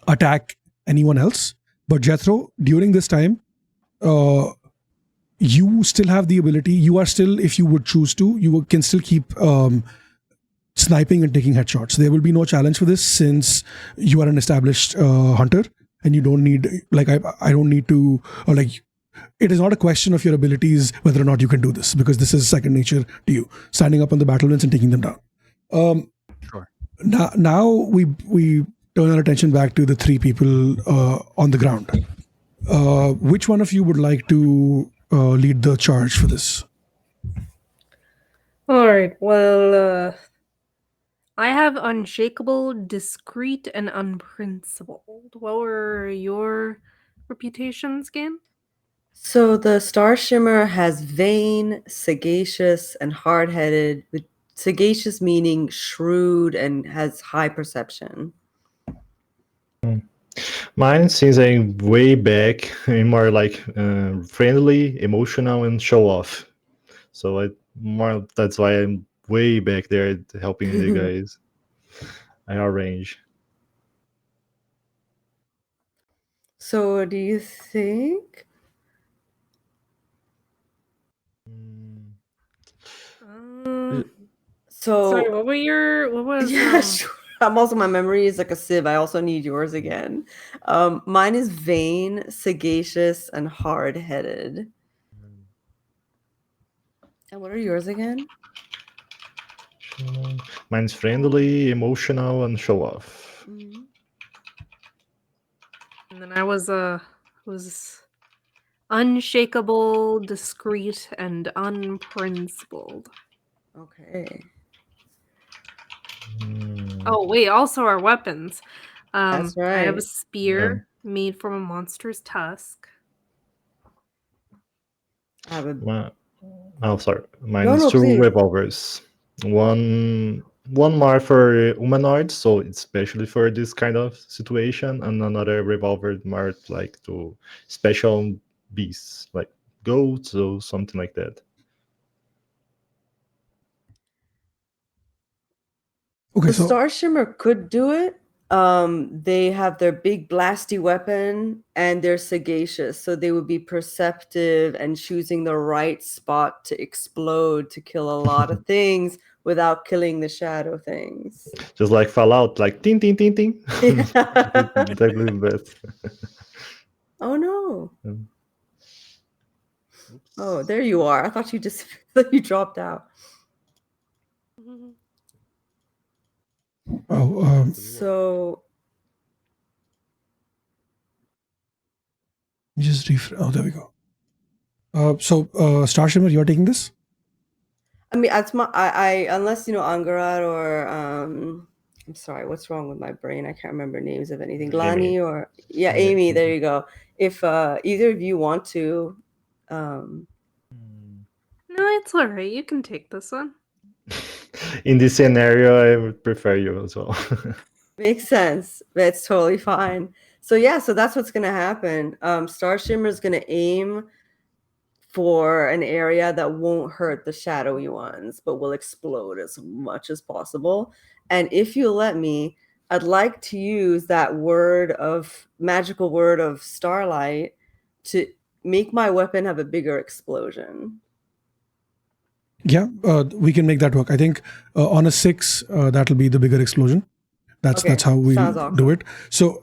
attack anyone else. But Jethro, during this time, you still have the ability. You are still, if you would choose to, you can still keep sniping and taking headshots. There will be no challenge for this, since you are an established hunter, and you don't need, like, I don't need to, or like, it is not a question of your abilities whether or not you can do this, because this is second nature to you, standing up on the battlements and taking them down.
Sure.
Now we turn our attention back to the three people on the ground. Which one of you would like to lead the charge for this?
All right. Well, I have unshakable, discreet, and unprincipled. What were your reputations again?
So the Star Shimmer has vain, sagacious, and hard-headed, with sagacious meaning shrewd and has high perception.
Mine seems I'm way back and more like friendly, emotional, and show off. So that's why I'm way back there helping the guys. I arrange.
So what do you think? So
Sorry, what was
yeah, sure. I'm also, my memory is like a sieve. I also need yours again. Mine is vain, sagacious, and hard-headed. And what are yours again?
Mine's friendly, emotional, and show off.
Mhm.
And then I was unshakable, discreet, and unprincipled.
Okay.
Oh wait, also our weapons.
That's
I have a
right.
spear made from a monster's tusk.
I have a
Oh, sorry.
No,
Mine's
no,
two
please.
revolvers. One more for humanoids, so it's especially for this kind of situation, and another revolver more like to special beasts, like goats or something like that.
Okay,
The
so
Star Shimmer could do it. They have their big blasty weapon and they're sagacious, so they would be perceptive and choosing the right spot to explode to kill a lot of things without killing the shadow things.
Just like Fallout, like ting ting ting ting. Exactly that.
Oh no.
Um,
Oh, there you are. I thought you just thought you dropped out. So
just oh, there we go. So Star Shimmer, you're taking this?
I mean, that's I unless Angarat or I'm sorry, what's wrong with my brain? I can't remember names of anything.
Amy.
Lani or
Yeah.
Amy. There you go. If either of you want to,
Hmm.
No, it's all right. You can take this one.
In this scenario, I would prefer you as well.
makes sense. That's totally fine. So yeah, so that's what's gonna happen. Star Shimmer is gonna aim for an area that won't hurt the shadowy ones, but will explode as much as possible. And if you let me, I'd like to use that magical word of starlight to make my weapon have a bigger explosion.
Yeah, we can make that work. I think on a 6, that'll be the bigger explosion. That's how we
sounds awesome.
do it. So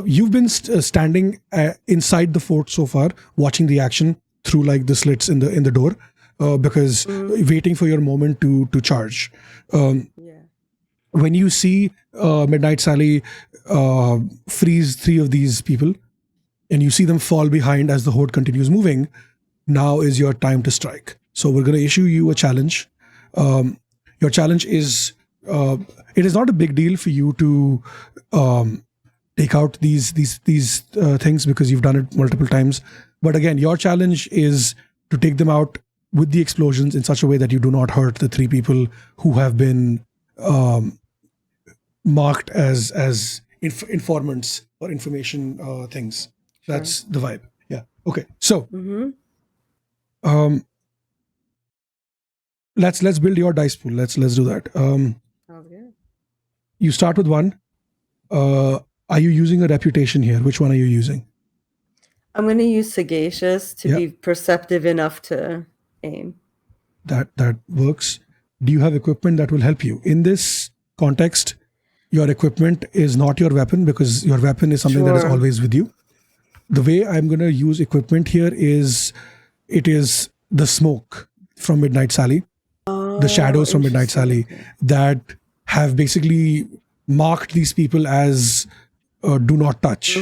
you've been standing inside the fort so far, watching the action through like the slits in the door, because waiting for your moment to charge.
Yeah.
When you see Midnight Sally freeze 3 of these people, and you see them fall behind as the horde continues moving, now is your time to strike. So we're going to issue you a challenge. Your challenge is, it is not a big deal for you to take out these things because you've done it multiple times. But again, your challenge is to take them out with the explosions in such a way that you do not hurt the 3 people who have been marked as informants or information things. That's the vibe. Yeah. Okay. So let's build your dice pool. Let's do that.
Sounds good.
You start with 1. Are you using a reputation here? Which one are you using?
I'm going to use sagacious to be perceptive enough to aim.
That works. Do you have equipment that will help you in this context? Your equipment is not your weapon, because your weapon is something that is always with you. The way I'm going to use equipment here is, it is the smoke from Midnight Sally, the shadows from Midnight Sally that have basically marked these people as do not touch.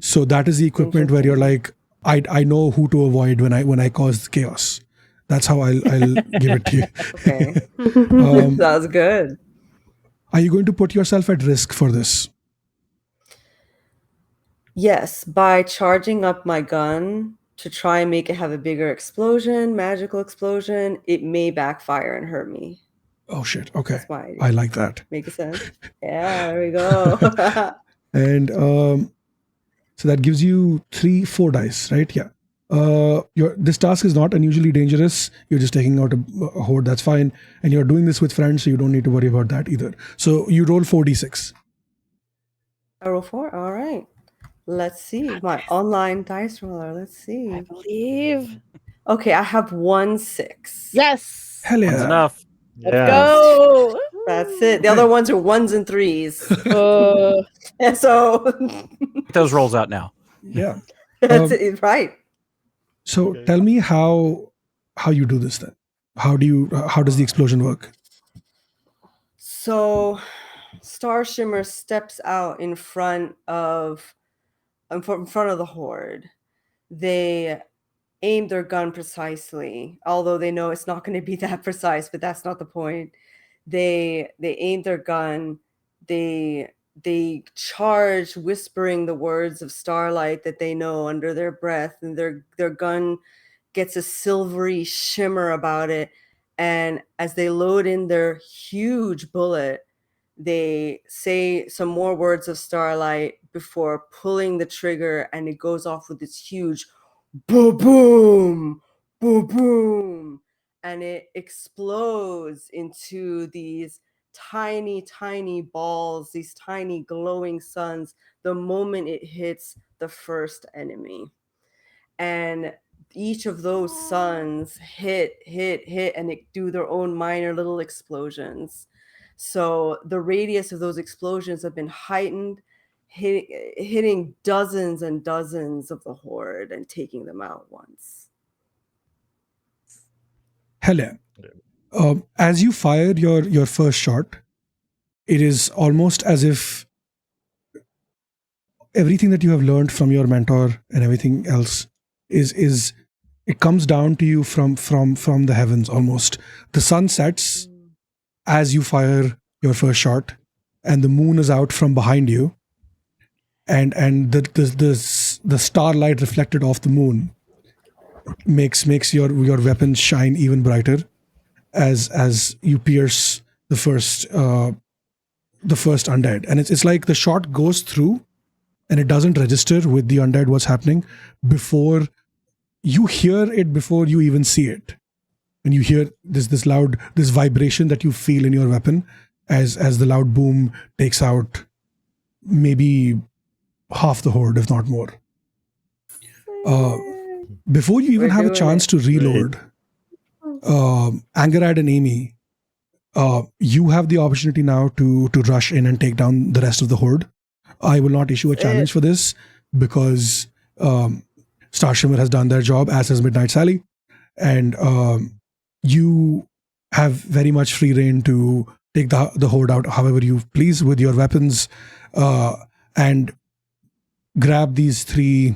So that is the equipment where you're like, I know who to avoid when I cause chaos. That's how I'll give it to you.
Okay. Sounds good.
Are you going to put yourself at risk for this?
Yes, by charging up my gun to try and make it have a bigger explosion, magical explosion, it may backfire and hurt me.
Oh shit. Okay.
That's my idea.
I like that.
Make sense? Yeah, there we go.
And so that gives you 4 dice, right? Yeah. This task is not unusually dangerous. You're just taking out a horde. That's fine. And you're doing this with friends, so you don't need to worry about that either. So you roll 4d6.
I roll 4. All right. Let's see. My online dice roller. Let's see.
I believe.
Okay, I have 1 6.
Yes.
Hell
That's
yeah.
enough.
Let's go.
That's it. The other ones are 1s and 3s.
Oh.
And so
Get those rolls out now.
Yeah.
that's it, right.
So tell me how you do this then. How does the explosion work?
So Star Shimmer steps out in front of the horde. They aim their gun precisely, although they know it's not going to be that precise, but that's not the point. They aim their gun. They charge, whispering the words of starlight that they know under their breath, and their gun gets a silvery shimmer about it. And as they load in their huge bullet, they say some more words of starlight before pulling the trigger, and it goes off with this huge boom, boom, boom, boom, and it explodes into these tiny, tiny balls, these tiny glowing suns, the moment it hits the first enemy. And each of those suns hit, and it do their own minor little explosions. So the radius of those explosions have been heightened, hitting dozens and dozens of the horde and taking them out once.
Hell yeah. As you fire your first shot, it is almost as if everything that you have learned from your mentor and everything else is it comes down to you from the heavens almost. The sun sets as you fire your first shot, and the moon is out from behind you, and the starlight reflected off the moon makes your weapon shine even brighter as you pierce the first undead. And it's like the shot goes through and it doesn't register with the undead what's happening before you hear it, before you even see it. And you hear this loud, this vibration that you feel in your weapon as the loud boom takes out maybe half the horde, if not more. Before you even
We're
have a
doing
chance
it.
to reload, Angarad and Amy, you have the opportunity now to rush in and take down the rest of the horde. I will not issue a challenge for this because Star Shimmer has done their job, as has Midnight Sally, and you have very much free reign to take the horde out however you please with your weapons, and grab these three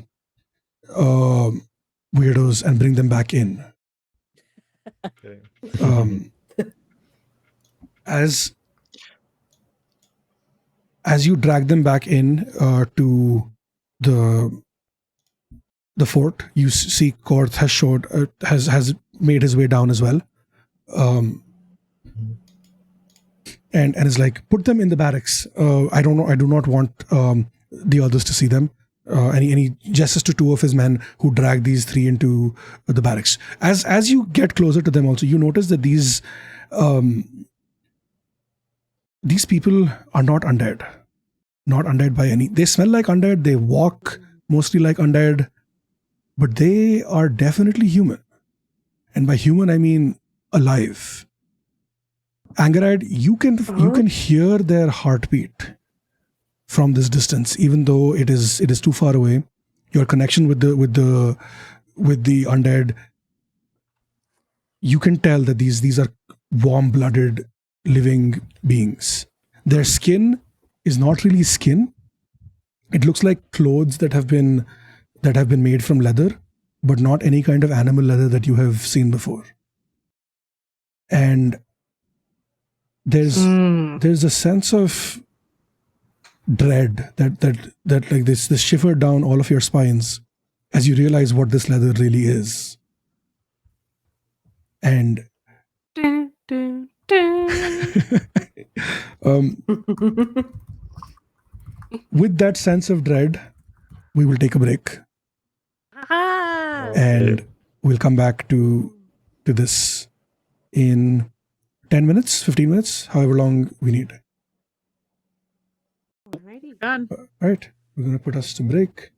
weirdos and bring them back in.
Okay.
As you drag them back in to the fort, you see Korth has made his way down as well, and is like, put them in the barracks. I do not want the others to see them. And he gestures to two of his men who drag these three into the barracks. As you get closer to them, also you notice that these people are not undead by any. They smell like undead. They walk mostly like undead, but they are definitely human. And by human, I mean alive. Angarad, you can hear their heartbeat from this distance, even though it is too far away. Your connection with the undead, you can tell that these are warm-blooded living beings. Their skin is not really skin. It looks like clothes that have been made from leather, but not any kind of animal leather that you have seen before. And there's a sense of dread that like this shivered down all of your spines as you realize what this leather really is. And with that sense of dread, we will take a break. And we'll come back to this in 10 minutes, 15 minutes, however long we need.
Alrighty, done.
All right, we're going to put us to break.